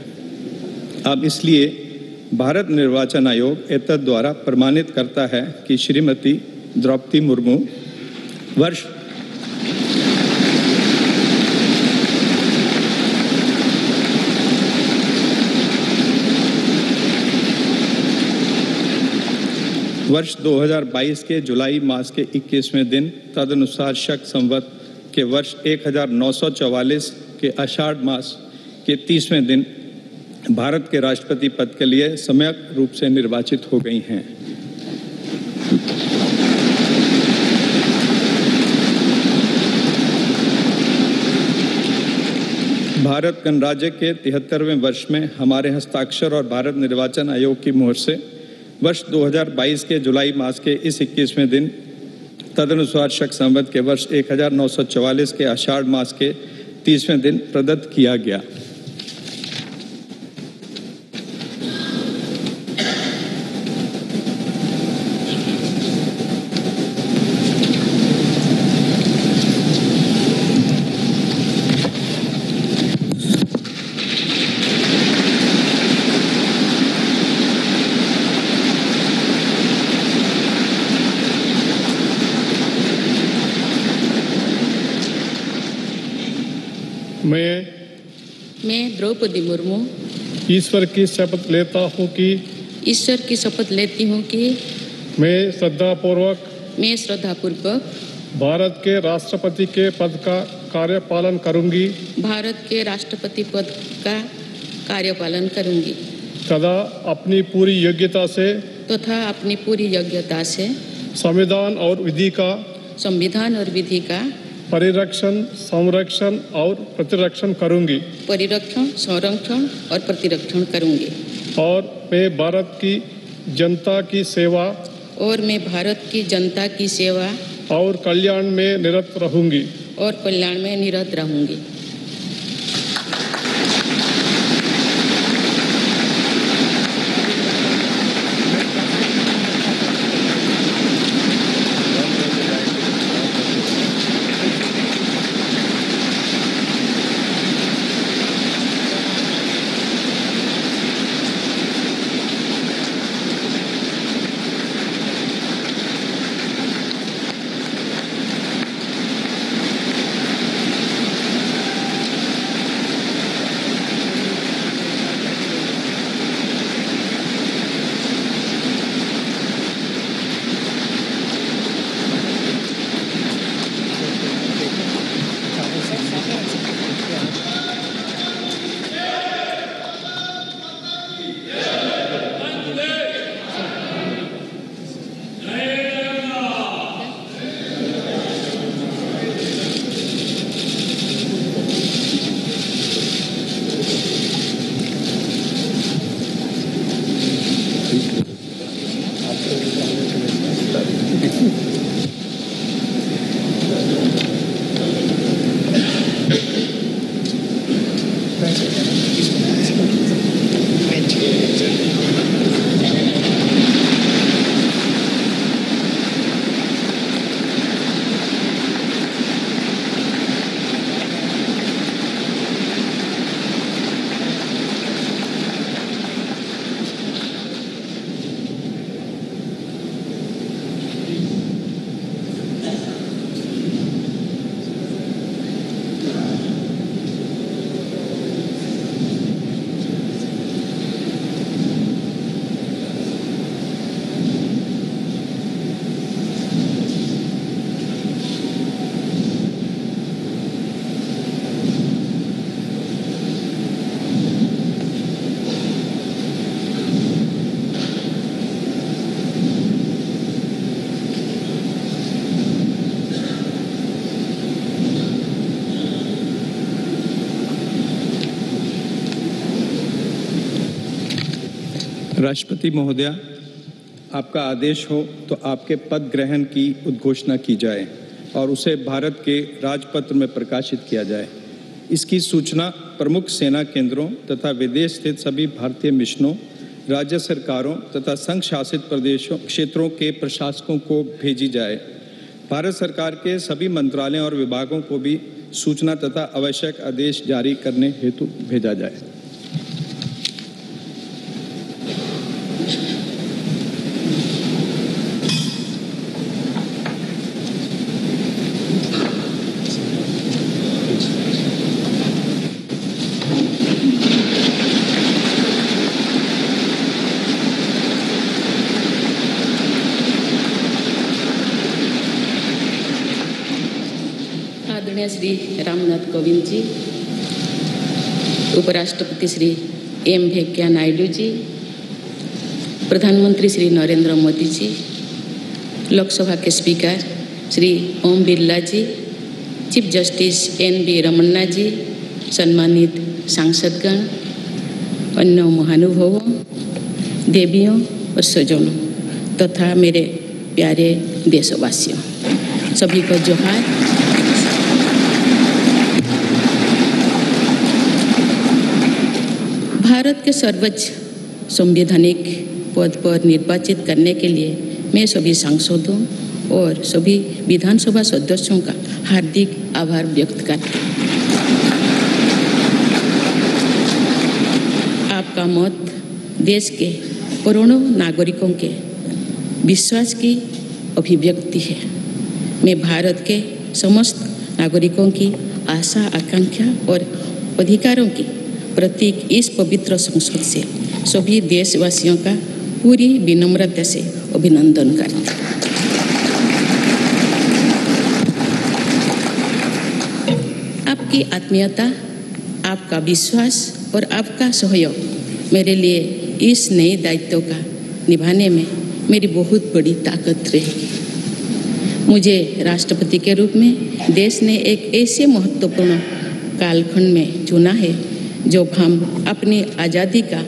अब इसलिए भारत निर्वाचन आयोग एतद द्वारा प्रमाणित करता है कि श्रीमती द्रौपदी मुर्मू वर्ष वर्ष 2022 के जुलाई मास के 21वें दिन तदनुसार शक संवत के वर्ष 1944 के आषाढ़ मास के 30वें दिन भारत के राष्ट्रपति पद के लिए सम्यक रूप से निर्वाचित हो गई हैं। भारत गणराज्य के 73वें वर्ष में हमारे हस्ताक्षर और भारत निर्वाचन आयोग की मोहर से वर्ष 2022 के जुलाई मास के इस 21वें दिन तदनुसार शक संवत के वर्ष 1944 के आषाढ़ मास के 30वें दिन प्रदत्त किया गया। मैं द्रौपदी मुर्मू ईश्वर की शपथ लेता हूँ कि मैं श्रद्धापूर्वक भारत के राष्ट्रपति के पद का कार्यपालन करूंगी तथा अपनी पूरी योग्यता से संविधान और विधि का परिरक्षण, संरक्षण और प्रतिरक्षण करूंगी और मैं भारत की जनता की सेवा और कल्याण में निरत रहूंगी। राष्ट्रपति महोदया, आपका आदेश हो तो आपके पद ग्रहण की उद्घोषणा की जाए और उसे भारत के राजपत्र में प्रकाशित किया जाए। इसकी सूचना प्रमुख सेना केंद्रों तथा विदेश स्थित सभी भारतीय मिशनों, राज्य सरकारों तथा संघ शासित प्रदेशों क्षेत्रों के प्रशासकों को भेजी जाए। भारत सरकार के सभी मंत्रालयों और विभागों को भी सूचना तथा आवश्यक आदेश जारी करने हेतु भेजा जाए। श्री रामनाथ कोविंद जी, उपराष्ट्रपति श्री एम वेंकैया नायडू जी, प्रधानमंत्री श्री नरेंद्र मोदी जी, लोकसभा के स्पीकर श्री ओम बिरला जी, चीफ जस्टिस एन.वी. रमन्ना जी, सम्मानित सांसदगण, अन्य महानुभावों, देवियों और स्वजनों तथा मेरे प्यारे देशवासियों, सभी को जोहार। भारत के सर्वोच्च संवैधानिक पद पर निर्वाचित करने के लिए मैं सभी सांसदों और सभी विधानसभा सदस्यों का हार्दिक आभार व्यक्त करती हूँ। आपका मत देश के करोड़ों नागरिकों के विश्वास की अभिव्यक्ति है। मैं भारत के समस्त नागरिकों की आशा, आकांक्षा और अधिकारों की प्रतीक इस पवित्र संसद से सभी देशवासियों का पूरी विनम्रता से अभिनंदन करती हूँ। आपकी आत्मीयता, आपका विश्वास और आपका सहयोग मेरे लिए इस नए दायित्व का निभाने में मेरी बहुत बड़ी ताकत रहेगी। मुझे राष्ट्रपति के रूप में देश ने एक ऐसे महत्वपूर्ण कालखंड में चुना है जब हम अपनी आज़ादी का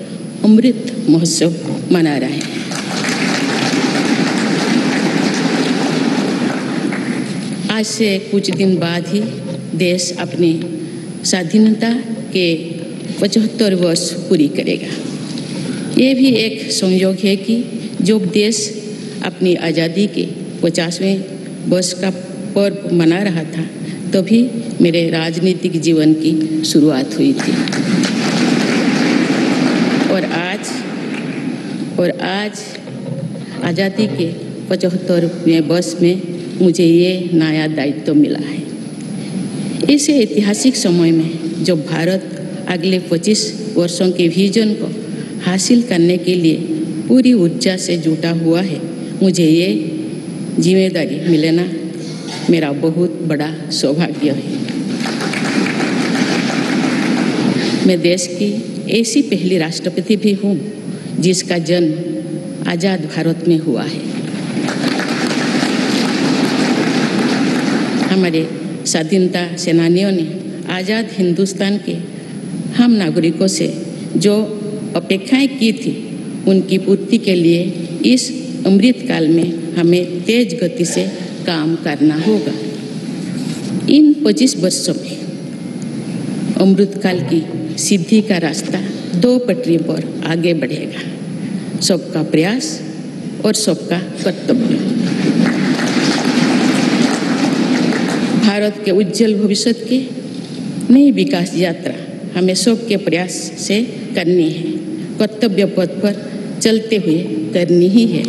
अमृत महोत्सव मना रहे हैं। आज से कुछ दिन बाद ही देश अपनी स्वाधीनता के 75 वर्ष पूरी करेगा। ये भी एक संयोग है कि जब देश अपनी आज़ादी के 50वें वर्ष का पर्व मना रहा था तभी मेरे राजनीतिक जीवन की शुरुआत हुई थी। और आज आज़ादी के 75वें वर्ष में मुझे ये नया दायित्व मिला है। इस ऐतिहासिक समय में जब भारत अगले 25 वर्षों के विजन को हासिल करने के लिए पूरी ऊर्जा से जुटा हुआ है, मुझे ये जिम्मेदारी मिलना मेरा बहुत बड़ा सौभाग्य है। मैं देश की ऐसी पहली राष्ट्रपति भी हूँ जिसका जन्म आज़ाद भारत में हुआ है। हमारे स्वाधीनता सेनानियों ने आज़ाद हिंदुस्तान के हम नागरिकों से जो अपेक्षाएं की थी उनकी पूर्ति के लिए इस अमृत काल में हमें तेज गति से काम करना होगा। इन 25 वर्षों में अमृत काल की सिद्धि का रास्ता 2 पटरी पर आगे बढ़ेगा, सबका प्रयास और सबका कर्तव्य। भारत के उज्जवल भविष्य की नई विकास यात्रा हमें सबके प्रयास से करनी है, कर्तव्य पथ पर चलते हुए करनी ही है।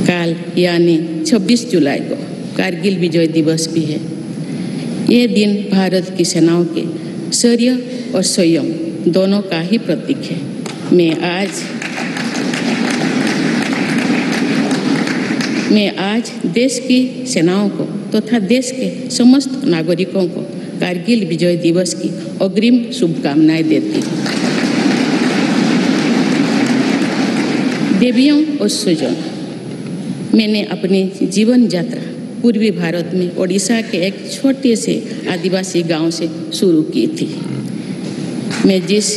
काल यानी 26 जुलाई को कारगिल विजय दिवस भी है। ये दिन भारत की सेनाओं के शौर्य और संयम दोनों का ही प्रतीक है। मैं आज देश की सेनाओं को तथा देश के समस्त नागरिकों को कारगिल विजय दिवस की अग्रिम शुभकामनाएं देती हूँ। देवियों और स्वजनों, मैंने अपनी जीवन यात्रा पूर्वी भारत में ओडिशा के एक छोटे से आदिवासी गांव से शुरू की थी। मैं जिस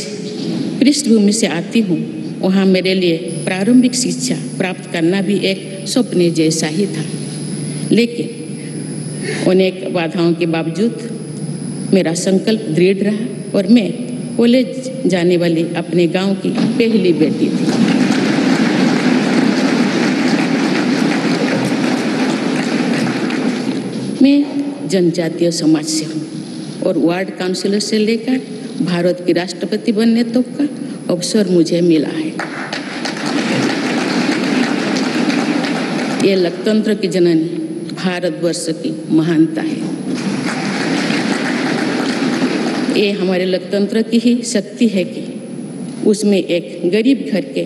पृष्ठभूमि से आती हूँ, वहाँ मेरे लिए प्रारंभिक शिक्षा प्राप्त करना भी एक सपने जैसा ही था। लेकिन अनेक बाधाओं के बावजूद मेरा संकल्प दृढ़ रहा और मैं कॉलेज जाने वाली अपने गांव की पहली बेटी थी। मैं जनजातीय समाज से हूँ और वार्ड काउंसिलर से लेकर भारत की राष्ट्रपति बनने तक का अवसर मुझे मिला है। ये लोकतंत्र की जननी भारतवर्ष की महानता है। ये हमारे लोकतंत्र की ही शक्ति है कि उसमें एक गरीब घर के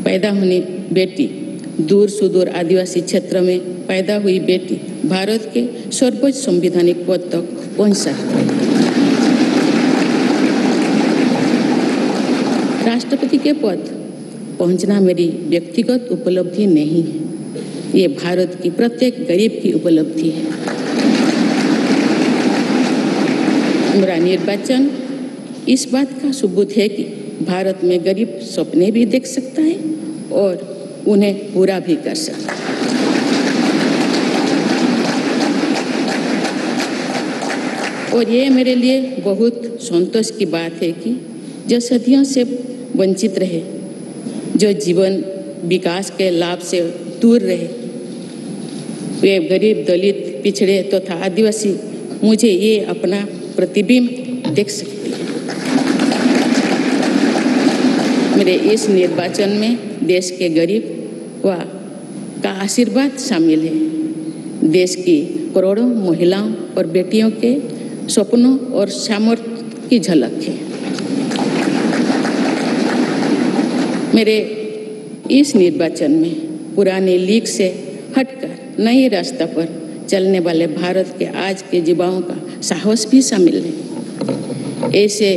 पैदा होने बेटी, दूर सुदूर आदिवासी क्षेत्र में पैदा हुई बेटी भारत के सर्वोच्च संवैधानिक पद तक पहुंच सकती है। राष्ट्रपति के पद पहुंचना मेरी व्यक्तिगत उपलब्धि नहीं है, ये भारत की प्रत्येक गरीब की उपलब्धि है। मेरा निर्वाचन इस बात का सबूत है कि भारत में गरीब सपने भी देख सकता है और उन्हें पूरा भी कर सकता है। और ये मेरे लिए बहुत संतोष की बात है कि जो सदियों से वंचित रहे, जो जीवन विकास के लाभ से दूर रहे, वे गरीब, दलित, पिछड़े तथा आदिवासी मुझे ये अपना प्रतिबिंब देख सकते हैं। मेरे इस निर्वाचन में देश के गरीब व का आशीर्वाद शामिल है। देश की करोड़ों महिलाओं और बेटियों के सपनों और सामर्थ्य की झलक है। मेरे इस निर्वाचन में पुराने लीग से हटकर नए रास्ते पर चलने वाले भारत के आज के युवाओं का साहस भी शामिल है। ऐसे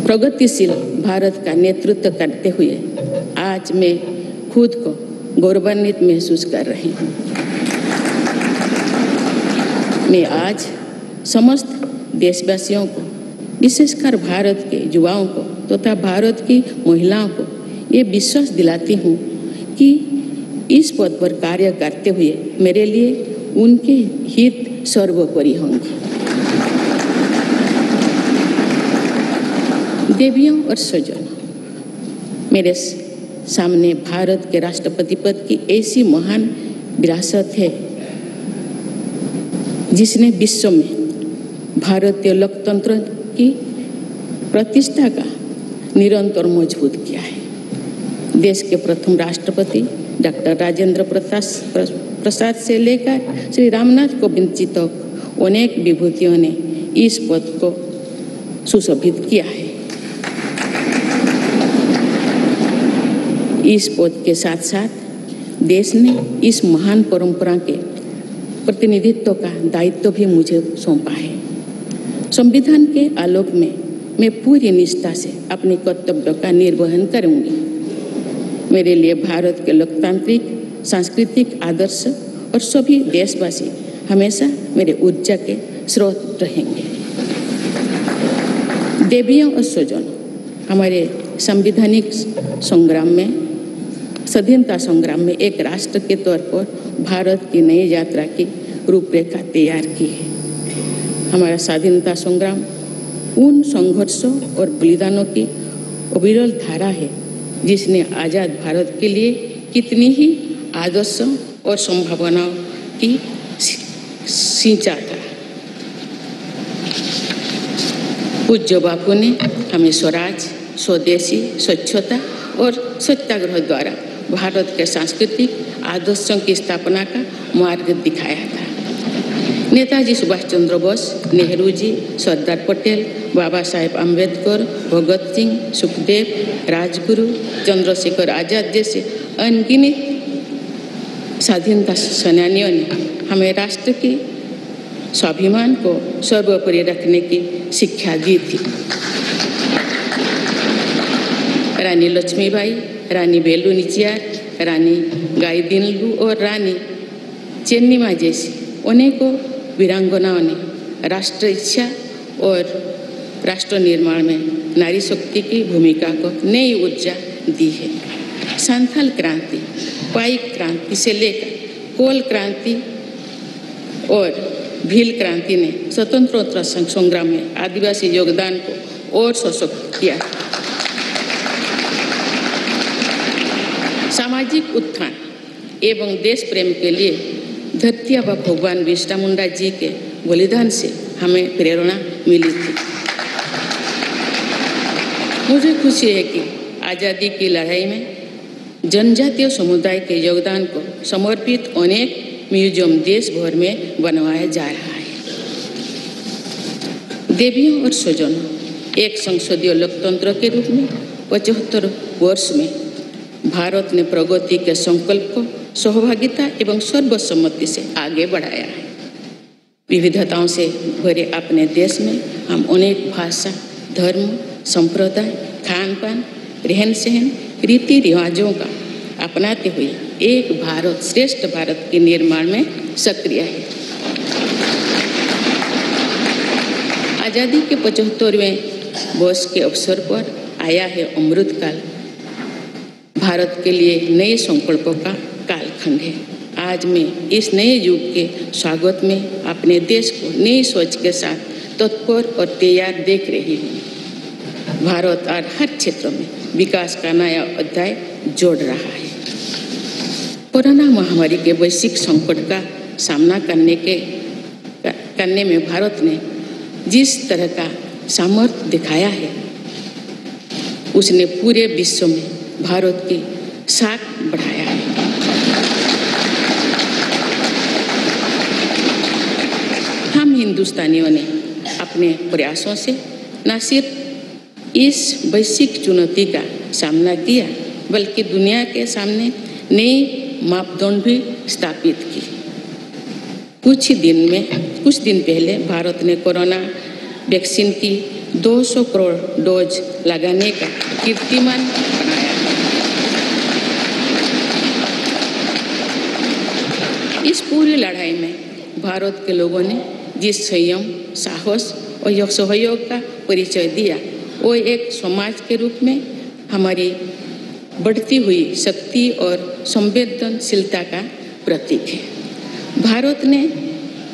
प्रगतिशील भारत का नेतृत्व करते हुए आज मैं खुद को गौरवान्वित महसूस कर रही हूँ। मैं आज समस्त देशवासियों को, विशेषकर भारत के युवाओं को तथा भारत की महिलाओं को ये विश्वास दिलाती हूँ कि इस पद पर कार्य करते हुए मेरे लिए उनके हित सर्वोपरि होंगे। देवियों और स्वजनों, मेरे सामने भारत के राष्ट्रपति पद की ऐसी महान विरासत है जिसने विश्व में भारतीय लोकतंत्र की प्रतिष्ठा का निरंतर मजबूत किया है। देश के प्रथम राष्ट्रपति डॉक्टर राजेंद्र प्रसाद से लेकर श्री रामनाथ कोविंद जी तक अनेक विभूतियों ने इस पद को सुशोभित किया है। इस पद के साथ साथ देश ने इस महान परंपरा के प्रतिनिधित्व का दायित्व भी मुझे सौंपा है। संविधान के आलोक में मैं पूरी निष्ठा से अपने कर्तव्यों का निर्वहन करूंगी। मेरे लिए भारत के लोकतांत्रिक सांस्कृतिक आदर्श और सभी देशवासी हमेशा मेरे ऊर्जा के स्रोत रहेंगे। देवियों और स्वजनों, हमारे संवैधानिक संग्राम में, स्वाधीनता संग्राम में एक राष्ट्र के तौर पर भारत की नई यात्रा की रूपरेखा तैयार की है। हमारा स्वाधीनता संग्राम उन संघर्षों और बलिदानों की अविरल धारा है जिसने आज़ाद भारत के लिए कितनी ही आदर्शों और संभावनाओं की सिंचा था। पूज्य बापू ने हमें स्वराज, स्वदेशी, स्वच्छता और सत्याग्रह द्वारा भारत के सांस्कृतिक आदर्शों की स्थापना का मार्ग दिखाया था। नेताजी सुभाष चंद्र बोस, नेहरू जी, सरदार पटेल, बाबा साहेब अम्बेडकर, भगत सिंह, सुखदेव, राजगुरु, चंद्रशेखर आजाद जैसे अनगिनत स्वाधीनता सेनानियों ने हमें राष्ट्र के स्वाभिमान को सर्वोपरि रखने की शिक्षा दी थी। रानी लक्ष्मीबाई, रानी वेलु नाचियार, रानी गाईदिन्लु और रानी चेन्निमा जैसी अनेकों वीरांगनाओं ने राष्ट्र इच्छा और राष्ट्र निर्माण में नारी शक्ति की भूमिका को नई ऊर्जा दी है। संथाल क्रांति, पाइक क्रांति से लेकर कोल क्रांति और भील क्रांति ने स्वतंत्रता संग्राम में आदिवासी योगदान को और सशक्त किया। सामाजिक उत्थान एवं देश प्रेम के लिए धरती आबा भगवान बिरसा मुंडा जी के बलिदान से हमें प्रेरणा मिली थी। मुझे खुशी है कि आज़ादी की लड़ाई में जनजातीय समुदाय के योगदान को समर्पित अनेक म्यूजियम देश भर में बनवाया जा रहा है। देवियों और स्वजनों, एक संसदीय लोकतंत्र के रूप में 75 वर्ष में भारत ने प्रगति के संकल्प को सहभागिता एवं सर्वसम्मति से आगे बढ़ाया है। विविधताओं से भरे अपने देश में हम अनेक भाषा, धर्म, संप्रदाय, खान पान, रहन सहन, रीति रिवाजों का अपनाते हुए एक भारत श्रेष्ठ भारत के निर्माण में सक्रिय है। आज़ादी के 75वें वर्ष के अवसर पर आया है अमृतकाल। भारत के लिए नए संकल्पों का कालखंड है। आज मैं इस नए युग के स्वागत में अपने देश को नई सोच के साथ तत्पर और तैयार देख रही हूँ। भारत और हर क्षेत्र में विकास का नया अध्याय जोड़ रहा है। कोरोना महामारी के वैश्विक संकट का सामना करने में भारत ने जिस तरह का सामर्थ्य दिखाया है, उसने पूरे विश्व में भारत की साख बढ़ाया है। हम हिंदुस्तानियों ने अपने प्रयासों से न सिर्फ इस वैश्विक चुनौती का सामना किया, बल्कि दुनिया के सामने नए मापदंड भी स्थापित की। कुछ दिन पहले भारत ने कोरोना वैक्सीन की 200 करोड़ डोज लगाने का कीर्तिमान बनाया। इस पूरी लड़ाई में भारत के लोगों ने जिस संयम, साहस और सहयोग का परिचय दिया, वो एक समाज के रूप में हमारी बढ़ती हुई शक्ति और संवेदनशीलता का प्रतीक है। भारत ने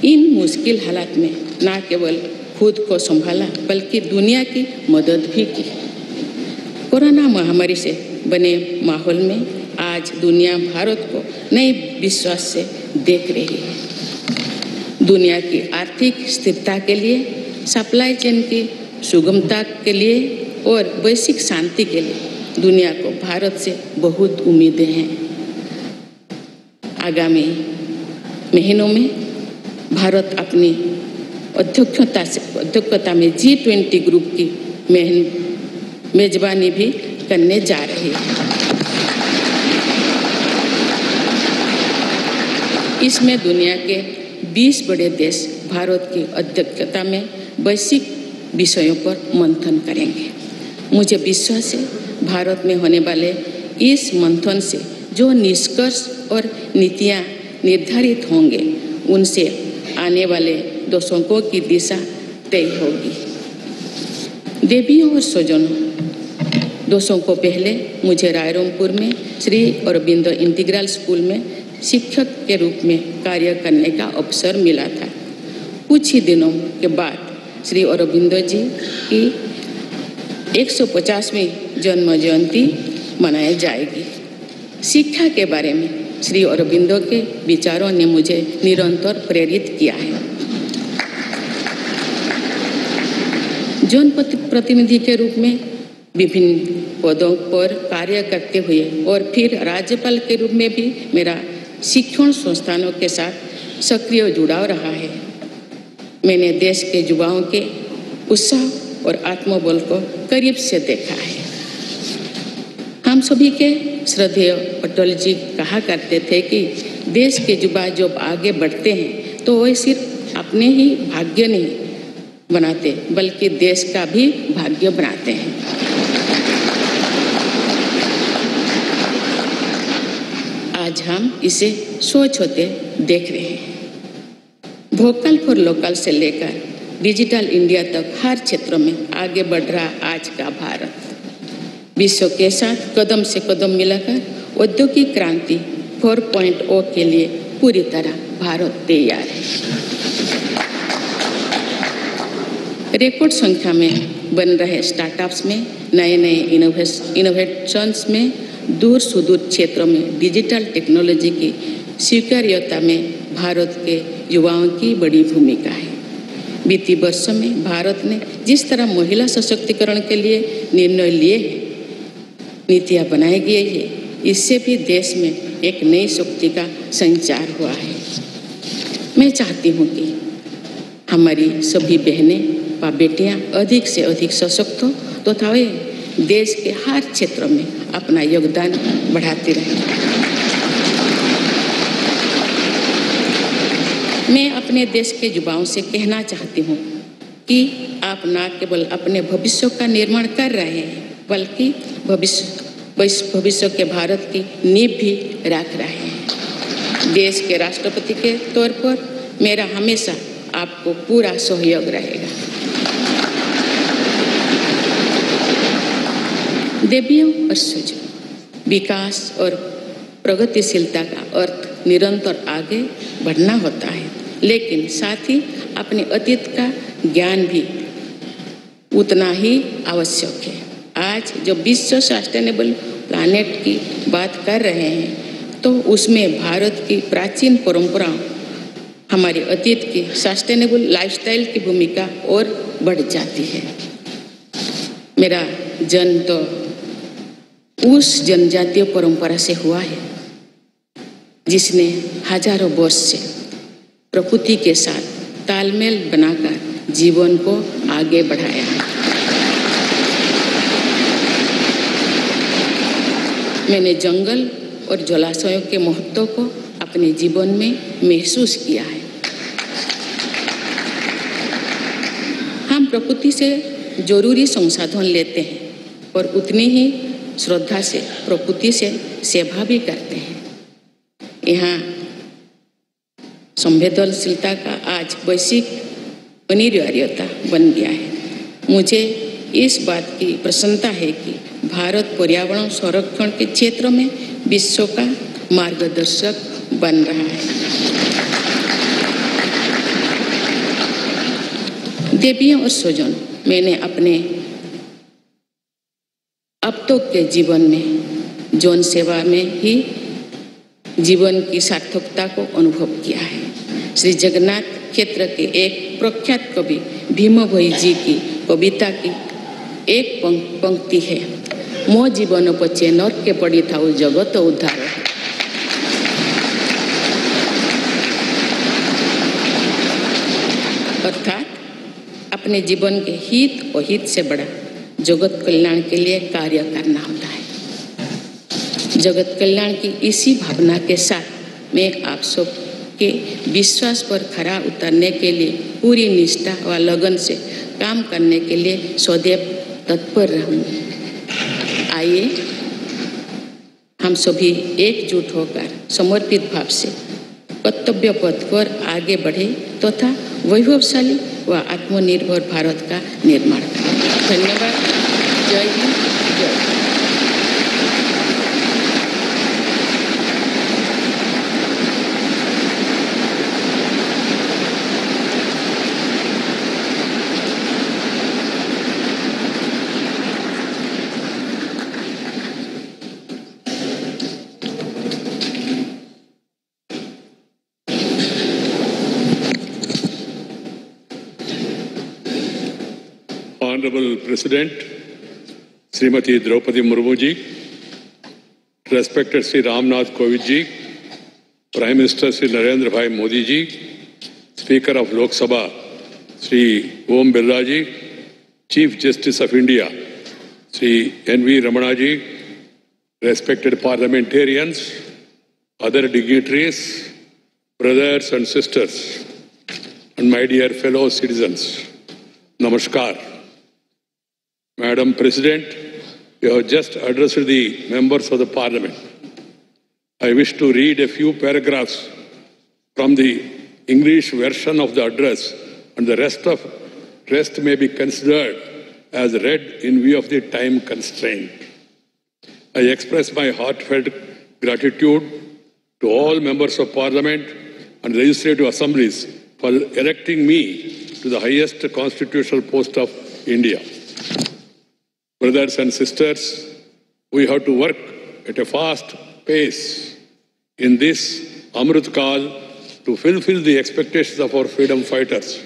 इन मुश्किल हालात में न केवल खुद को संभाला, बल्कि दुनिया की मदद भी की। कोरोना महामारी से बने माहौल में आज दुनिया भारत को नए विश्वास से देख रही है। दुनिया की आर्थिक स्थिरता के लिए, सप्लाई चेन की सुगमता के लिए और वैश्विक शांति के लिए दुनिया को भारत से बहुत उम्मीदें हैं। आगामी महीनों में भारत अपनी अध्यक्षता में G20 ग्रुप की मेजबानी भी करने जा रही है। इसमें दुनिया के 20 बड़े देश भारत की अध्यक्षता में वैश्विक विषयों पर मंथन करेंगे। मुझे विश्वास है भारत में होने वाले इस मंथन से जो निष्कर्ष और नीतियां निर्धारित होंगे, उनसे आने वाले दशकों की दिशा तय होगी। देवियों और स्वजनों, दशकों पहले मुझे रायरंगपुर में श्री अरबिंदो इंटीग्रल स्कूल में शिक्षक के रूप में कार्य करने का अवसर मिला था। कुछ ही दिनों के बाद श्री अरबिंदो जी की 150वीं जन्म जयंती मनाई जाएगी। शिक्षा के बारे में श्री अरबिंदो के विचारों ने मुझे निरंतर प्रेरित किया है। जनप्रतिनिधि के रूप में विभिन्न पदों पर कार्य करते हुए और फिर राज्यपाल के रूप में भी मेरा शिक्षण संस्थानों के साथ सक्रिय जुड़ाव रहा है। मैंने देश के युवाओं के उत्साह और आत्मबल को करीब से देखा है। हम सभी के श्रद्धेय अटल जी कहा करते थे कि देश के युवा जब आगे बढ़ते हैं तो वे सिर्फ अपने ही भाग्य नहीं बनाते, बल्कि देश का भी भाग्य बनाते हैं। आज हम इसे सोच होते देख रहे हैं। वोकल फॉर लोकल से लेकर डिजिटल इंडिया तक हर क्षेत्र में आगे बढ़ रहा आज का भारत विश्व के साथ कदम से कदम मिलाकर औद्योगिक क्रांति 4.0 के लिए पूरी तरह भारत तैयार है। रिकॉर्ड संख्या में बन रहे स्टार्टअप्स में नए नए इनोवेशंस में दूर सुदूर क्षेत्रों में डिजिटल टेक्नोलॉजी की स्वीकार्यता में भारत के युवाओं की बड़ी भूमिका है। बीते वर्षों में भारत ने जिस तरह महिला सशक्तिकरण के लिए निर्णय लिए हैं, नीतियाँ बनाई गई है, इससे भी देश में एक नई शक्ति का संचार हुआ है। मैं चाहती हूँ कि हमारी सभी बहनें व बेटियाँ अधिक से अधिक सशक्त हो तथा वे देश के हर क्षेत्र में अपना योगदान बढ़ाती रहें। मैं अपने देश के युवाओं से कहना चाहती हूँ कि आप न केवल अपने भविष्य का निर्माण कर रहे हैं बल्कि भविष्य के भारत की नींव भी रख रहे हैं। देश के राष्ट्रपति के तौर पर मेरा हमेशा आपको पूरा सहयोग रहेगा। देवियों और सुजों, विकास और प्रगतिशीलता का अर्थ निरंतर आगे बढ़ना होता है, लेकिन साथ ही अपने अतीत का ज्ञान भी उतना ही आवश्यक है। आज जो विश्व सस्टेनेबल प्लैनेट की बात कर रहे हैं तो उसमें भारत की प्राचीन परंपराओं, हमारे अतीत की सस्टेनेबल लाइफस्टाइल की भूमिका और बढ़ जाती है। मेरा जन्म तो उस जनजातीय परंपरा से हुआ है जिसने हजारों वर्ष से प्रकृति के साथ तालमेल बनाकर जीवन को आगे बढ़ाया है। मैंने जंगल और जलाशयों के महत्व को अपने जीवन में महसूस किया है। हम प्रकृति से जरूरी संसाधन लेते हैं और उतनी ही श्रद्धा से प्रकृति से सेवा भी करते हैं। यहाँ संवेदनशीलता का आज वैश्विक अनिवार्यता बन गया है। मुझे इस बात की प्रसन्नता है कि भारत पर्यावरण संरक्षण के क्षेत्र में विश्व का मार्गदर्शक बन रहा है। देवियों और स्वजन, मैंने अपने अब तक के जीवन में जौन सेवा में ही जीवन की सार्थकता को अनुभव किया है। श्री जगन्नाथ क्षेत्र के एक प्रख्यात कवि भीम भोई जी की कविता की एक पंक्ति है, मो जीवन पछे नरके पड़ी थाउ जगत उद्धार। अर्थात अपने जीवन के हित और हित से बड़ा जगत कल्याण के लिए कार्य करना होता है। जगत कल्याण की इसी भावना के साथ मैं आप सब के विश्वास पर खरा उतरने के लिए पूरी निष्ठा व लगन से काम करने के लिए सदैव तत्पर रहूँगी। आइए हम सभी एकजुट होकर समर्पित भाव से कर्तव्य पथ पर आगे बढ़े तथा वैभवशाली व आत्मनिर्भर भारत का निर्माण करें। धन्यवाद। जय हिंद, जय Bharat. Honorable President, Srimati Droupadi Murmu ji, respected Sri Ramnath Kovind ji, Prime Minister Sri Narendra Bhai Modi ji, Speaker of Lok Sabha Sri Om Birla ji, Chief Justice of India Sri N.V. Ramana ji, respected parliamentarians, other dignitaries, brothers and sisters, and my dear fellow citizens, Namaskar. Madam President, you have just addressed the members of the Parliament. I wish to read a few paragraphs from the English version of the address, and the rest of Rest may be considered as read in view of the time constraint. I express my heartfelt gratitude to all members of Parliament and legislative assemblies for electing me to the highest constitutional post of India. Brothers and sisters, we have to work at a fast pace in this Amrit Kal to fulfill the expectations of our freedom fighters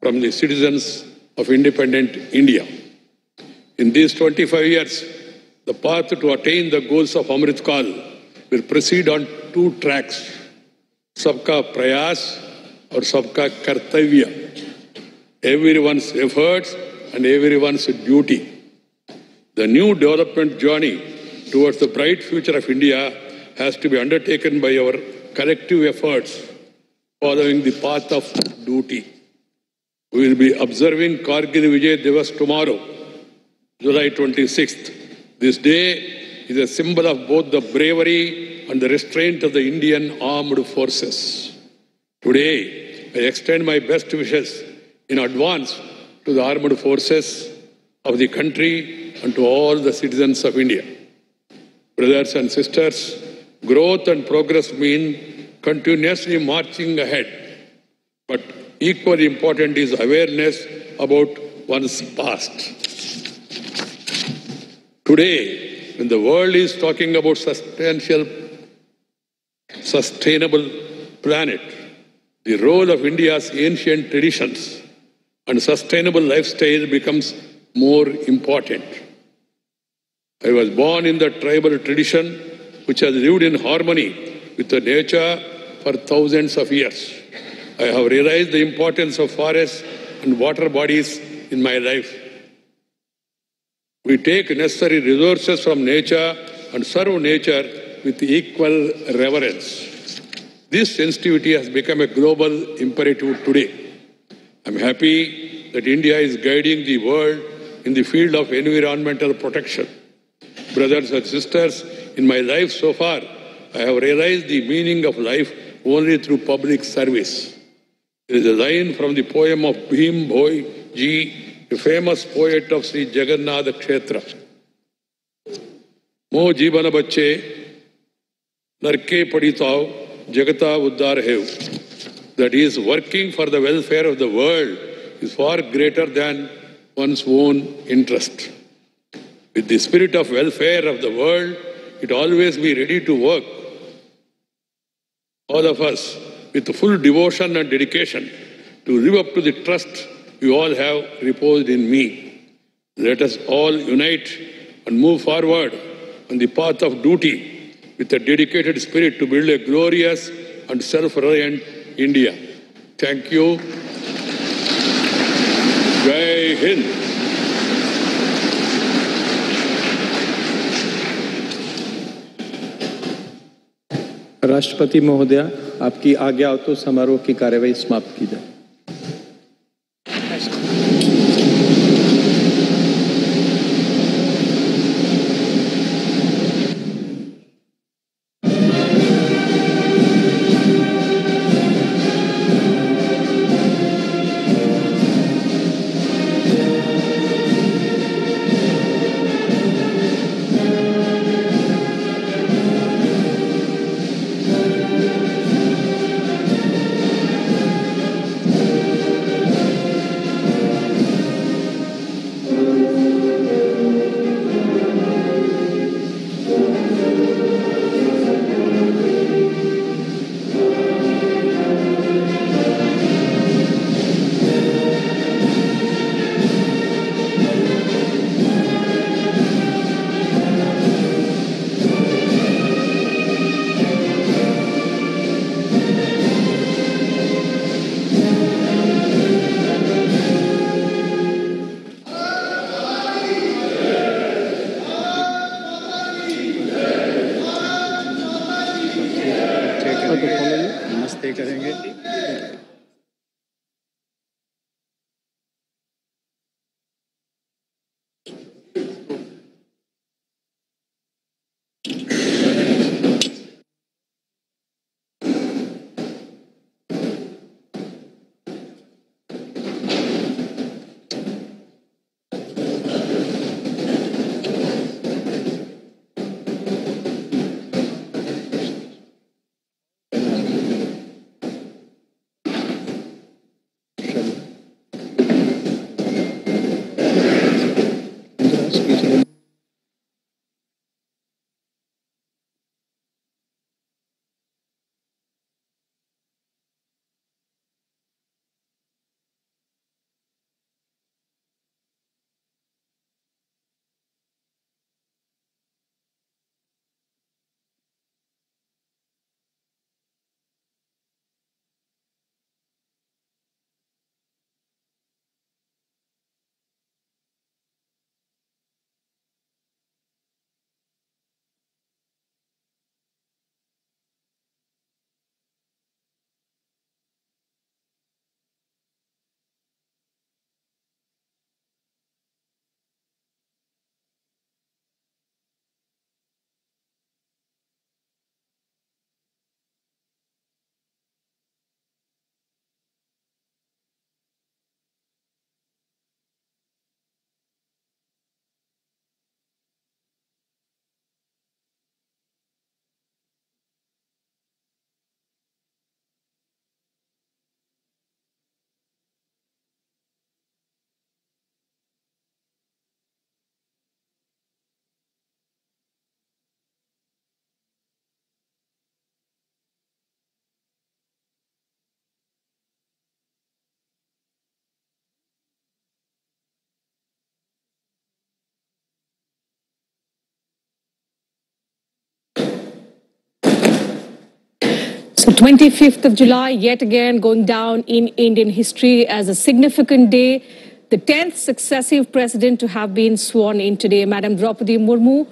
from the citizens of independent India. In these 25 years, the path to attain the goals of Amrit Kal will proceed on two tracks, Sabka Prayas or Sabka Kartavya, everyone's efforts and everyone's duty. The new development journey towards the bright future of India has to be undertaken by our collective efforts following the path of duty. We will be observing Kargil Vijay Divas tomorrow, July 26th. This day is a symbol of both the bravery and the restraint of the Indian armed forces. Today, I extend my best wishes in advance to the armed forces of the country and to all the citizens of India. Brothers and sisters, growth and progress mean continuously marching ahead. But equally important is awareness about one's past. Today, when the world is talking about sustainable planet, the role of India's ancient traditions and sustainable lifestyle becomes more important. I was born in the tribal tradition which has lived in harmony with the nature for thousands of years. I have realized the importance of forests and water bodies in my life. We take necessary resources from nature and serve nature with equal reverence. This sensitivity has become a global imperative today. I'm happy that India is guiding the world in the field of environmental protection. Brothers and sisters, in my life so far, I have realized the meaning of life only through public service. There is a line from the poem of Bhim Bhoi Ji, a famous poet of Sri Jagannath Kshetra. Mo jibana bacche, narke paditao, jagata uddar hev. That is, working for the welfare of the world is far greater than one's own interest. With the spirit of welfare of the world, it always be ready to work. All of us, with full devotion and dedication, to live up to the trust you all have reposed in me. Let us all unite and move forward on the path of duty with a dedicated spirit to build a glorious and self-reliant India. Thank you. Jai Hind. राष्ट्रपति महोदय, आपकी आज्ञा हो तो समारोह की कार्यवाही समाप्त की जाए। नमस्ते करेंगे। So 25th of July, yet again going down in Indian history as a significant day. The 10th successive president to have been sworn in today. Madam Droupadi Murmu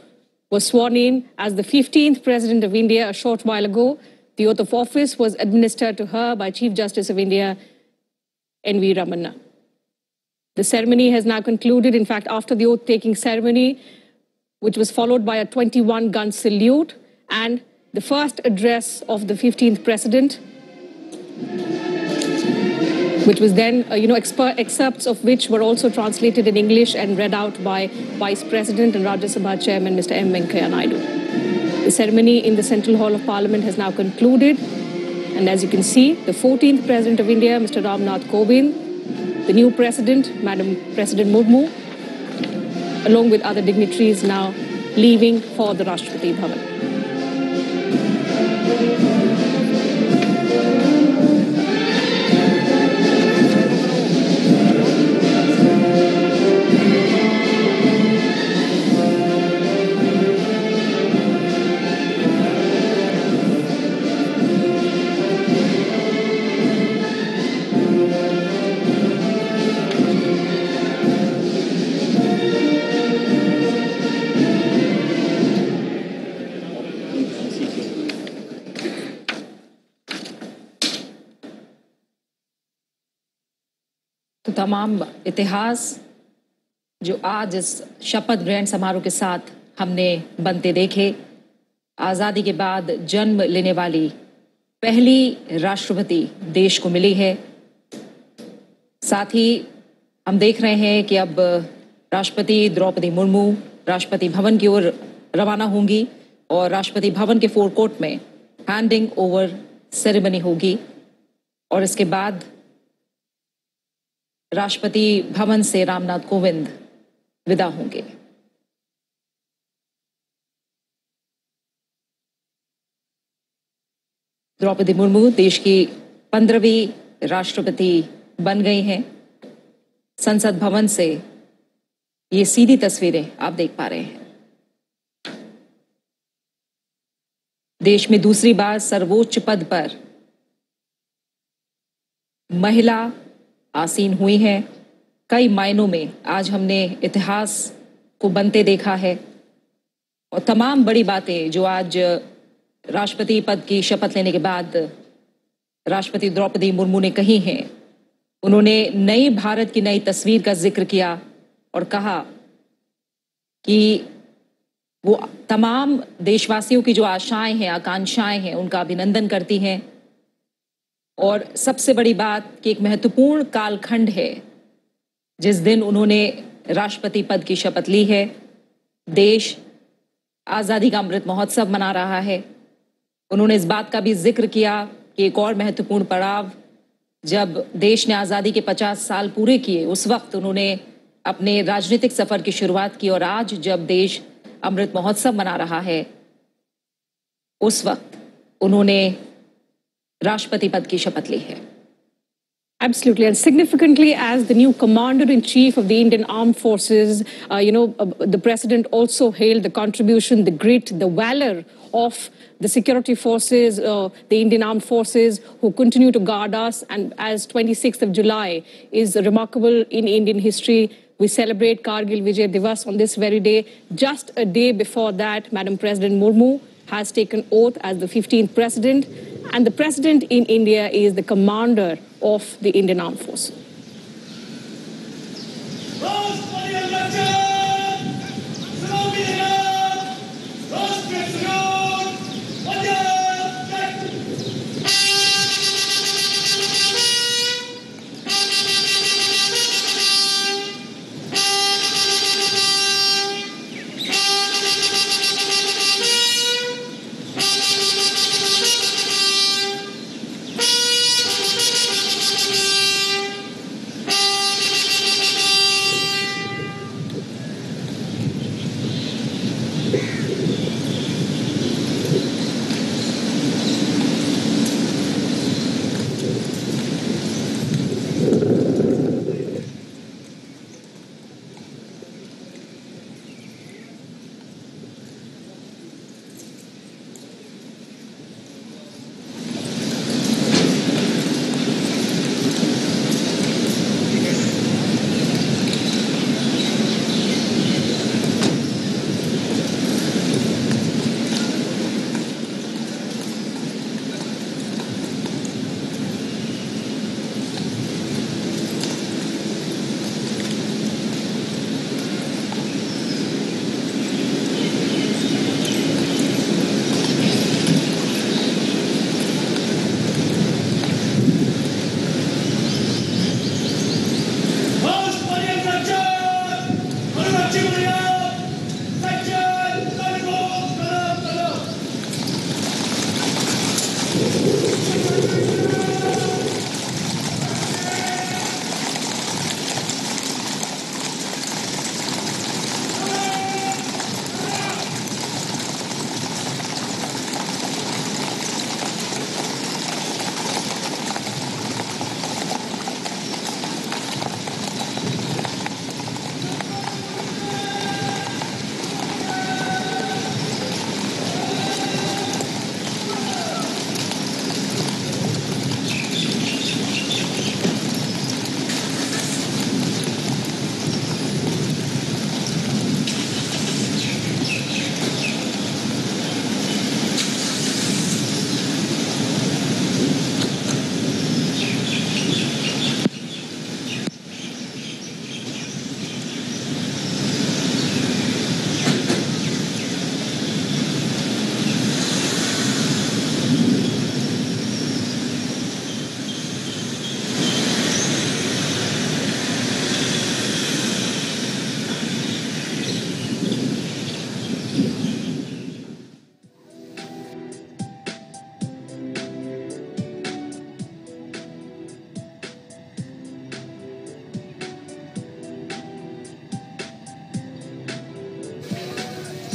was sworn in as the 15th president of India a short while ago. The oath of office was administered to her by Chief Justice of India, N.V. Ramana. The ceremony has now concluded. In fact, after the oath-taking ceremony, which was followed by a 21-gun salute and the first address of the 15th president, which was then, excerpts of which were also translated in English and read out by Vice President and Rajya Sabha Chairman Mr. M. Venkaiah Naidu. The ceremony in the Central Hall of Parliament has now concluded. And as you can see, the 14th President of India, Mr. Ramnath Kovind, the new President, Madam President Murmu, along with other dignitaries now leaving for the Rashtrapati Bhavan. तो तमाम इतिहास जो आज इस शपथ ग्रहण समारोह के साथ हमने बनते देखे, आज़ादी के बाद जन्म लेने वाली पहली राष्ट्रपति देश को मिली है। साथ ही हम देख रहे हैं कि अब राष्ट्रपति द्रौपदी मुर्मू राष्ट्रपति भवन की ओर रवाना होंगी और राष्ट्रपति भवन के फोरकोर्ट में हैंडिंग ओवर सेरेमनी होगी और इसके बाद राष्ट्रपति भवन से रामनाथ कोविंद विदा होंगे। द्रौपदी मुर्मू देश की 15वीं राष्ट्रपति बन गई हैं। संसद भवन से ये सीधी तस्वीरें आप देख पा रहे हैं। देश में दूसरी बार सर्वोच्च पद पर महिला आसीन हुई हैं। कई मायनों में आज हमने इतिहास को बनते देखा है और तमाम बड़ी बातें जो आज राष्ट्रपति पद की शपथ लेने के बाद राष्ट्रपति द्रौपदी मुर्मू ने कही हैं। उन्होंने नई भारत की नई तस्वीर का जिक्र किया और कहा कि वो तमाम देशवासियों की जो आशाएं हैं, आकांक्षाएं हैं, उनका अभिनंदन करती हैं। और सबसे बड़ी बात कि एक महत्वपूर्ण कालखंड है जिस दिन उन्होंने राष्ट्रपति पद की शपथ ली है। देश आज़ादी का अमृत महोत्सव मना रहा है। उन्होंने इस बात का भी जिक्र किया कि एक और महत्वपूर्ण पड़ाव जब देश ने आज़ादी के 50 साल पूरे किए, उस वक्त उन्होंने अपने राजनीतिक सफर की शुरुआत की और आज जब देश अमृत महोत्सव मना रहा है, उस वक्त उन्होंने राष्ट्रपति पद की शपथ ली है। Absolutely, and significantly, as the new Commander-in-Chief of the Indian Armed Forces, the President also hailed the contribution, the grit, the valor of the security forces, the Indian Armed Forces, who continue to guard us. And as 26th of July is remarkable in Indian history, we celebrate Kargil Vijay Divas on this very day. Just a day before that, Madam President Murmu has taken oath as the 15th President. And the President in India is the Commander of the Indian Armed Forces.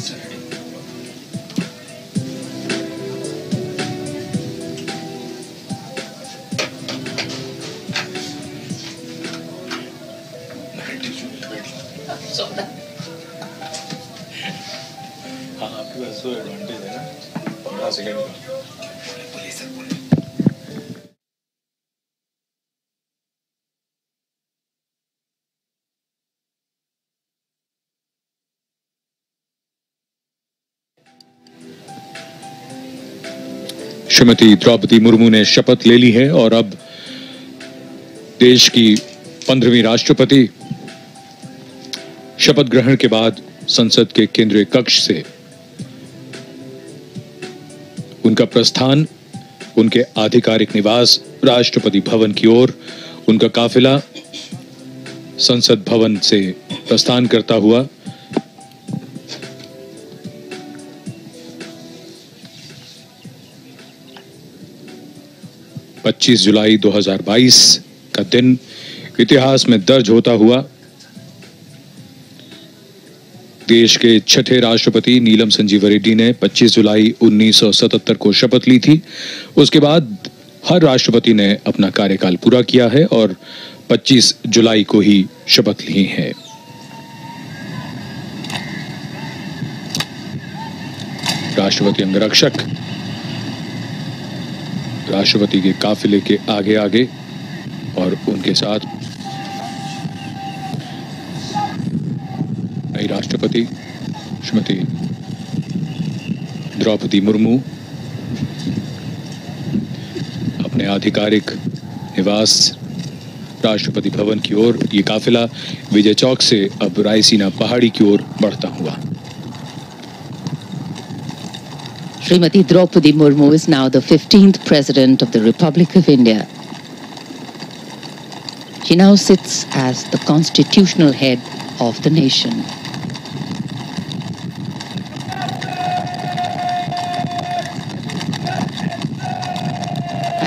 हाँ, आपके पास तो advantage है ना 15 second का। श्रीमती द्रौपदी मुर्मू ने शपथ ले ली है और अब देश की 15वीं राष्ट्रपति शपथ ग्रहण के बाद संसद के केंद्रीय कक्ष से उनका प्रस्थान उनके आधिकारिक निवास राष्ट्रपति भवन की ओर, उनका काफिला संसद भवन से प्रस्थान करता हुआ 25 जुलाई 2022 का दिन इतिहास में दर्ज होता हुआ देश के छठे राष्ट्रपति नीलम संजीव रेड्डी ने 25 जुलाई 1977 को शपथ ली थी। उसके बाद हर राष्ट्रपति ने अपना कार्यकाल पूरा किया है और 25 जुलाई को ही शपथ ली है। राष्ट्रपति अंगरक्षक राष्ट्रपति के काफिले के आगे आगे और उनके साथ नई राष्ट्रपति श्रीमती द्रौपदी मुर्मू अपने आधिकारिक निवास राष्ट्रपति भवन की ओर, ये काफिला विजय चौक से अब रायसीना पहाड़ी की ओर बढ़ता हुआ। Srimati Droupadi Murmu is now the 15th President of the Republic of India. She now sits as the constitutional head of the nation.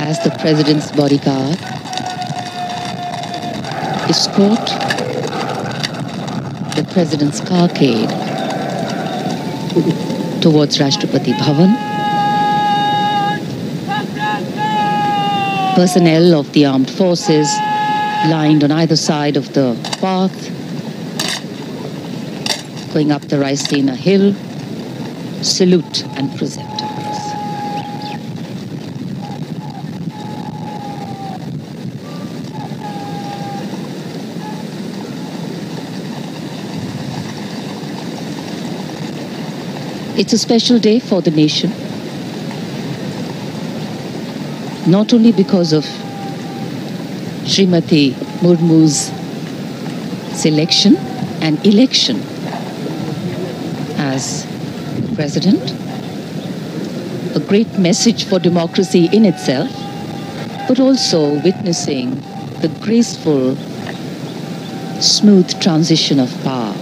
As the President's bodyguard, escort the President's carcade towards Rashtrapati Bhavan. Personnel of the armed forces lined on either side of the path, going up the Raisina hill, salute and present. It's a special day for the nation, not only because of Srimati Murmu's selection and election as president, a great message for democracy in itself, but also witnessing the graceful, smooth transition of power.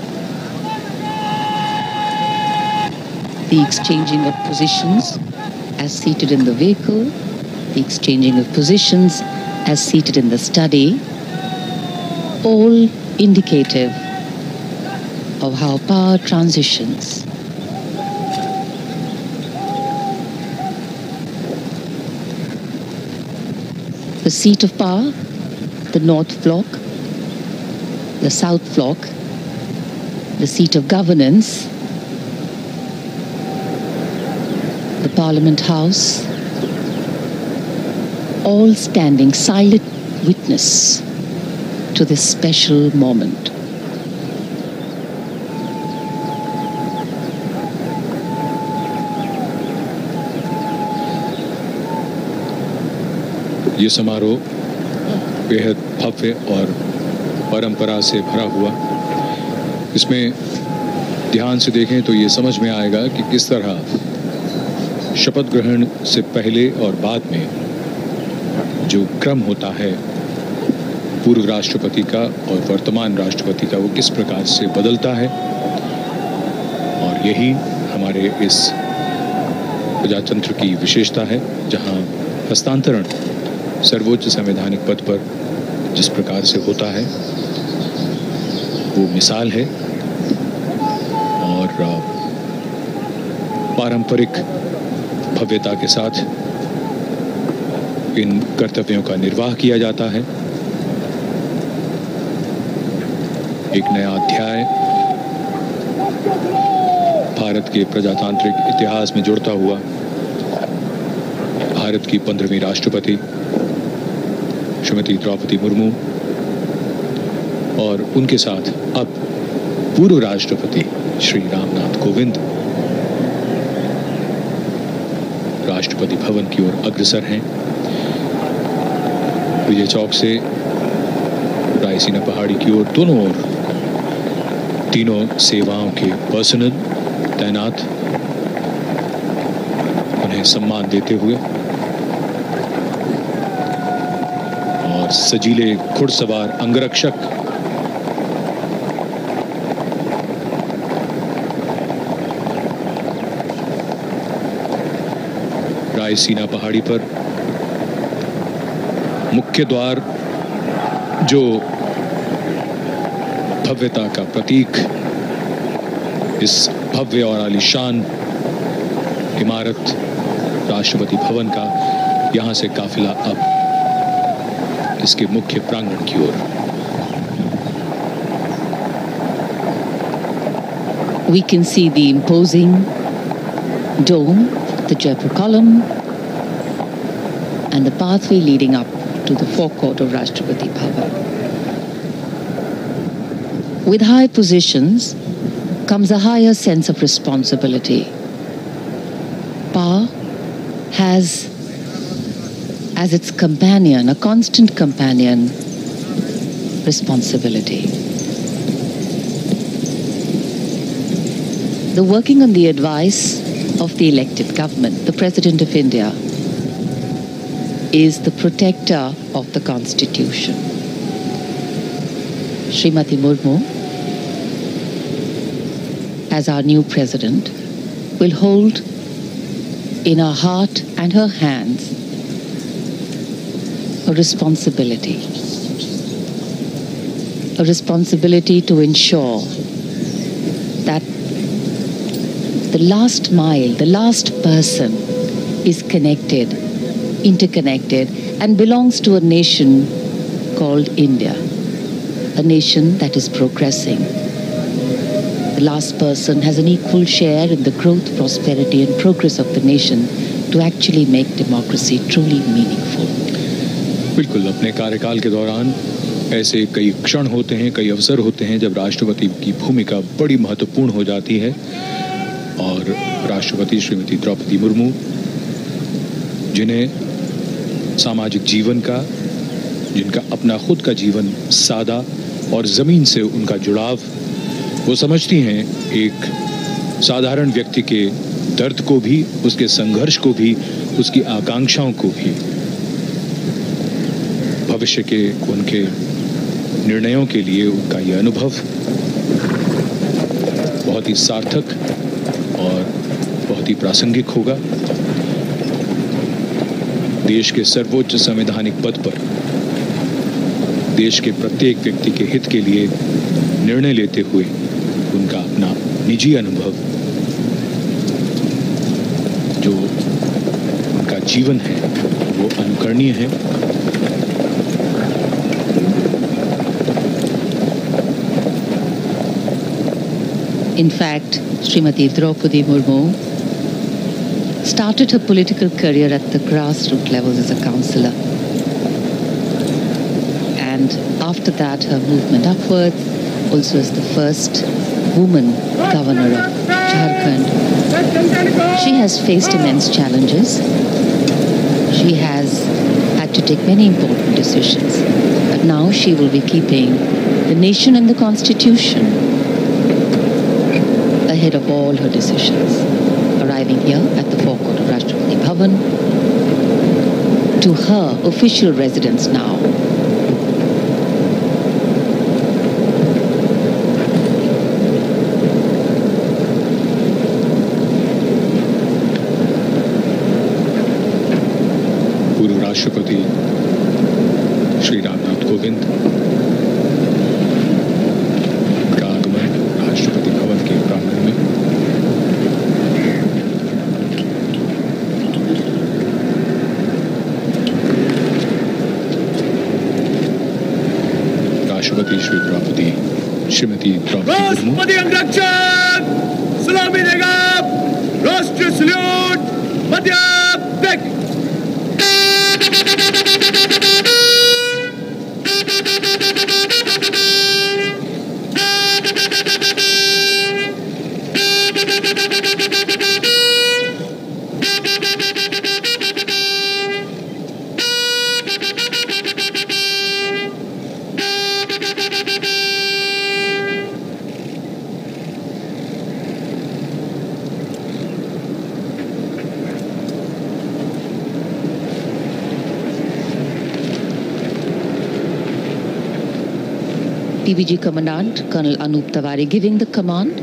The exchanging of positions as seated in the vehicle, the exchanging of positions as seated in the study, all indicative of how power transitions. The seat of power, the North Block, the South Block, the seat of governance, the Parliament House, all standing silent witness to this special moment. ये समारोह बेहद भव्य और परंपरा से भरा हुआ। इसमें ध्यान से देखें तो ये समझ में आएगा कि किस तरह शपथ ग्रहण से पहले और बाद में जो क्रम होता है पूर्व राष्ट्रपति का और वर्तमान राष्ट्रपति का, वो किस प्रकार से बदलता है। और यही हमारे इस प्रजातंत्र की विशेषता है, जहां हस्तांतरण सर्वोच्च संवैधानिक पद पर जिस प्रकार से होता है वो मिसाल है। और पारंपरिक भव्यता के साथ इन कर्तव्यों का निर्वाह किया जाता है। एक नया अध्याय भारत के प्रजातांत्रिक इतिहास में जुड़ता हुआ भारत की 15वीं राष्ट्रपति श्रीमती द्रौपदी मुर्मू और उनके साथ अब पूर्व राष्ट्रपति श्री रामनाथ कोविंद राष्ट्रपति भवन की ओर अग्रसर हैं। विजय चौक से रायसीना पहाड़ी की ओर दोनों ओर तीनों सेवाओं के पर्सनल तैनात उन्हें सम्मान देते हुए और सजीले घुड़सवार अंगरक्षक रायसीना पहाड़ी पर मुख्य द्वार जो भव्यता का प्रतीक इस भव्य और आलीशान इमारत राष्ट्रपति भवन का, यहां से काफिला अब इसके मुख्य प्रांगण की ओर। We can see the imposing dome, the Jaipur column, and the pathway leading up to the forecourt of Rashtrapati Bhavan. With high positions comes a higher sense of responsibility. Power has as its companion, a constant companion, responsibility. The working on the advice of the elected government, the President of India, is the protector of the Constitution. Srimati Murmu, as our new President, will hold in her heart and her hands a responsibility to ensure that the last mile, the last person is connected, interconnected, and belongs to a nation called India, a nation that is progressing. The last person has an equal share in the growth, prosperity, and progress of the nation to actually make democracy truly meaningful. बिल्कुल, अपने कार्यकाल के दौरान ऐसे कई क्षण होते हैं, कई अवसर होते हैं जब राष्ट्रपति की भूमिका बड़ी महत्वपूर्ण हो जाती है और राष्ट्रपति श्रीमती द्रौपदी मुर्मू, जिन्हें सामाजिक जीवन का, जिनका अपना खुद का जीवन सादा और ज़मीन से उनका जुड़ाव, वो समझती हैं एक साधारण व्यक्ति के दर्द को भी, उसके संघर्ष को भी, उसकी आकांक्षाओं को भी, भविष्य के उनके निर्णयों के लिए उनका ये अनुभव बहुत ही सार्थक और बहुत ही प्रासंगिक होगा। देश के सर्वोच्च संवैधानिक पद पर देश के प्रत्येक व्यक्ति के हित के लिए निर्णय लेते हुए उनका अपना निजी अनुभव, जो उनका जीवन है, वो अनुकरणीय है। In fact, Srimati Droupadi Murmu started her political career at the grassroots level as a councillor. And after that, her movement upwards, also as the first woman governor of Jharkhand. She has faced immense challenges. She has had to take many important decisions. But now she will be keeping the nation and the Constitution ahead of all her decisions, arriving here at the forecourt of Rashtrapati Bhavan, to her official residence now. पूर्व राष्ट्रपति श्री रामनाथ कोविंद राष्ट्रपति भवन के प्रांगण में राष्ट्रपति श्रीमती द्रौपदी मुर्मू। राष्ट्रपति अंगरक्षक सलामी देगा। राष्ट्रीय सल्यूट मध्य तक। PVG Commandant Colonel Anup Tawari giving the command.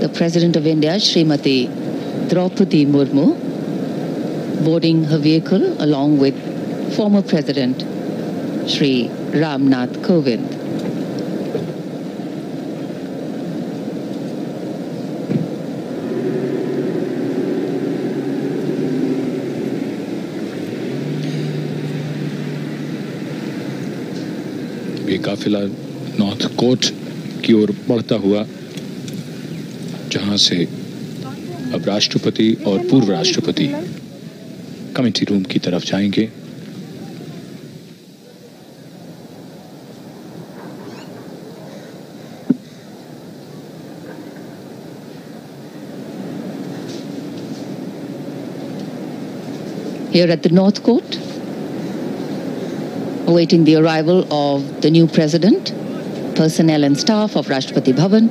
The President of India, Srimati Droupadi Murmu, boarding her vehicle along with former President Shri Ramnath Kovind. ये काफिला नॉर्थ कोर्ट की ओर बढ़ता हुआ, जहां से अब राष्ट्रपति और पूर्व राष्ट्रपति कमेटी रूम की तरफ जाएंगे। Here at the North Court, awaiting the arrival of the new president, personnel and staff of Rashtrapati Bhavan.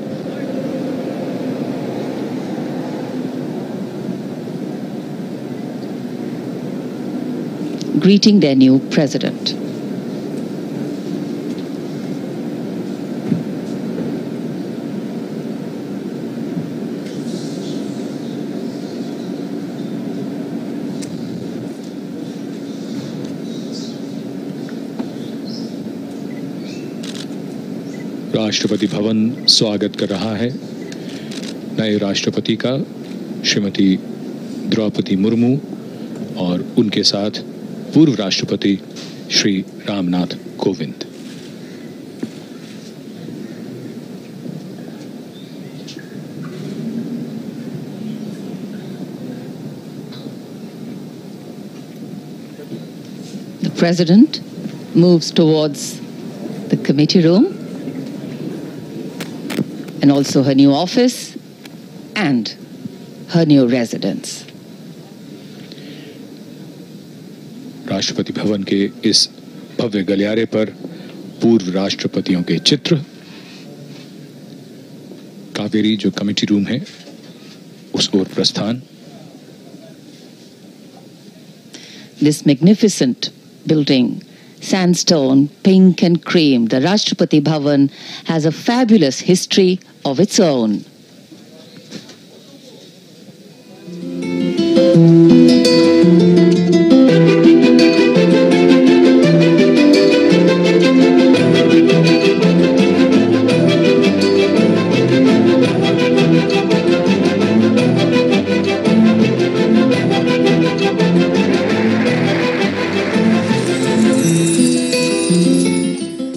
Greeting their new president. Rashtrapati Bhavan स्वागत कर रहा है नए राष्ट्रपति का, श्रीमती द्रौपदी मुर्मू और उनके साथ पूर्व राष्ट्रपति Shri Ramnath Kovind. The President moves towards the committee room and also her new office and her new residence. Rashtrapati Bhavan के इस भव्य गलियारे पर पूर्व राष्ट्रपतियों के चित्र, कावेरी जो कमेटी रूम है उस ओर प्रस्थान। This magnificent building, sandstone, pink and cream, the Rashtrapati Bhavan has a fabulous history of its own.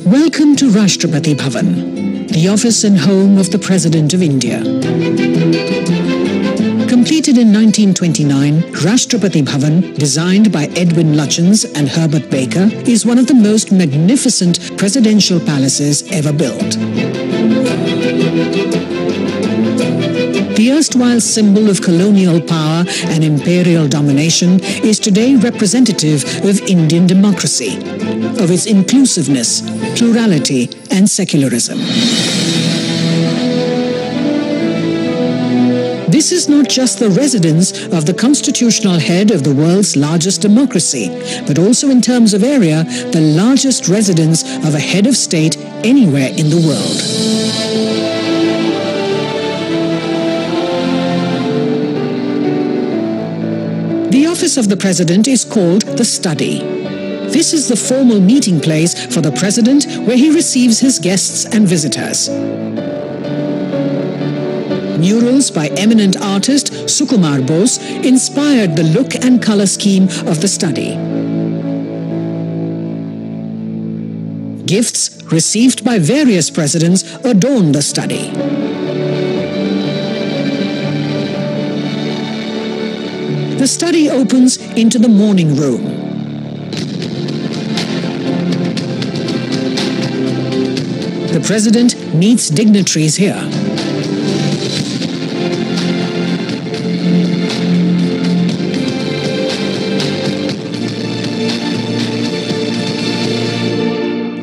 Welcome to Rashtrapati Bhavan, the office and home of the President of India. Completed in 1929, Rashtrapati Bhavan, designed by Edwin Lutyens and Herbert Baker, is one of the most magnificent presidential palaces ever built. The erstwhile symbol of colonial power and imperial domination is today representative of Indian democracy, of its inclusiveness, plurality and secularism. This is not just the residence of the constitutional head of the world's largest democracy, but also in terms of area, the largest residence of a head of state anywhere in the world. The office of the President is called the Study. This is the formal meeting place for the President where he receives his guests and visitors. Murals by eminent artist Sukumar Bose inspired the look and color scheme of the study. Gifts received by various presidents adorn the study. The study opens into the morning room. The president meets dignitaries here.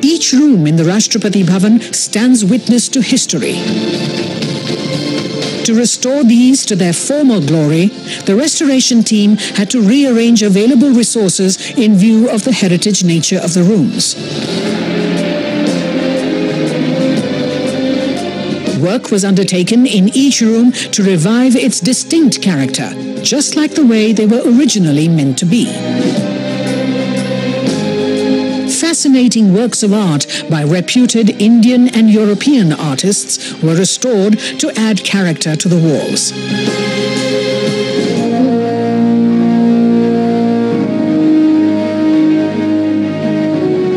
Each room in the Rashtrapati Bhavan stands witness to history. To restore these to their former glory, the restoration team had to rearrange available resources in view of the heritage nature of the rooms. Work was undertaken in each room to revive its distinct character, just like the way they were originally meant to be. Fascinating works of art by reputed Indian and European artists were restored to add character to the walls.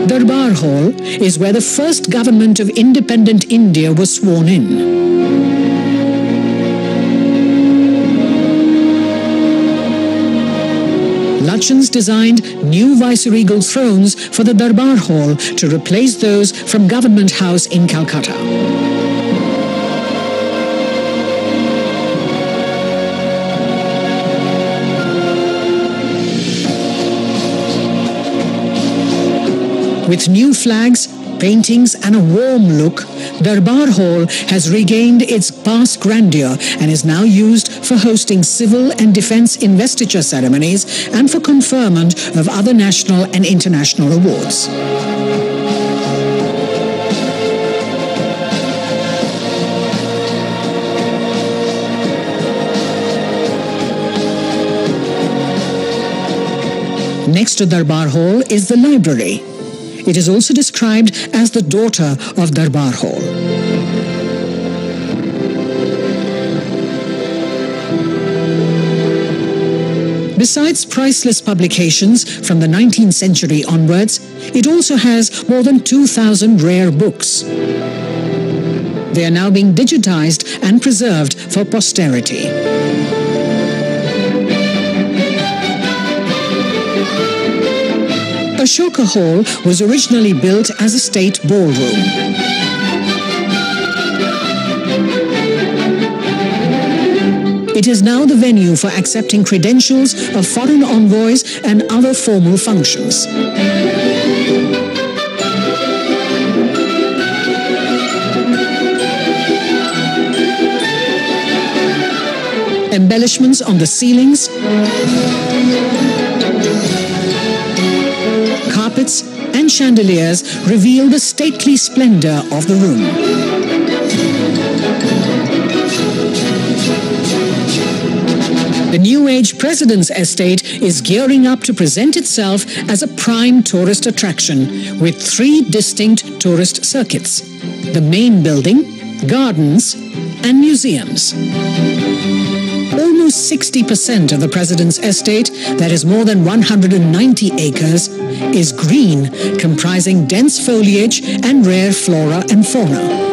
Darbar Hall is where the first government of independent India was sworn in. Lutyens designed new viceregal thrones for the Darbar Hall to replace those from Government House in Calcutta. With new flags, paintings and a warm look, Darbar Hall has regained its past grandeur and is now used for hosting civil and defense investiture ceremonies and for conferment of other national and international awards. Next to Darbar Hall is the library. It is also described as the daughter of Darbar Hall. Besides priceless publications from the 19th century onwards, it also has more than 2,000 rare books. They are now being digitized and preserved for posterity. Ashoka Hall was originally built as a state ballroom. It is now the venue for accepting credentials of foreign envoys and other formal functions. Embellishments on the ceilings, carpets and chandeliers reveal the stately splendor of the room. The New Age President's Estate is gearing up to present itself as a prime tourist attraction with 3 distinct tourist circuits: the main building, gardens, and museums. Almost 60% of the President's Estate, that is more than 190 acres, is green, comprising dense foliage and rare flora and fauna.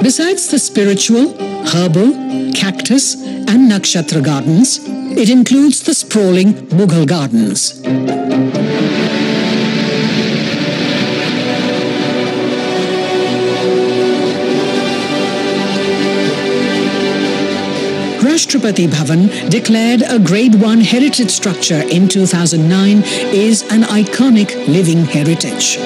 Besides the spiritual, herbal, cactus, and nakshatra gardens, it includes the sprawling Mughal gardens. Rashtrapati Bhavan, declared a Grade 1 heritage structure in 2009, is an iconic living heritage.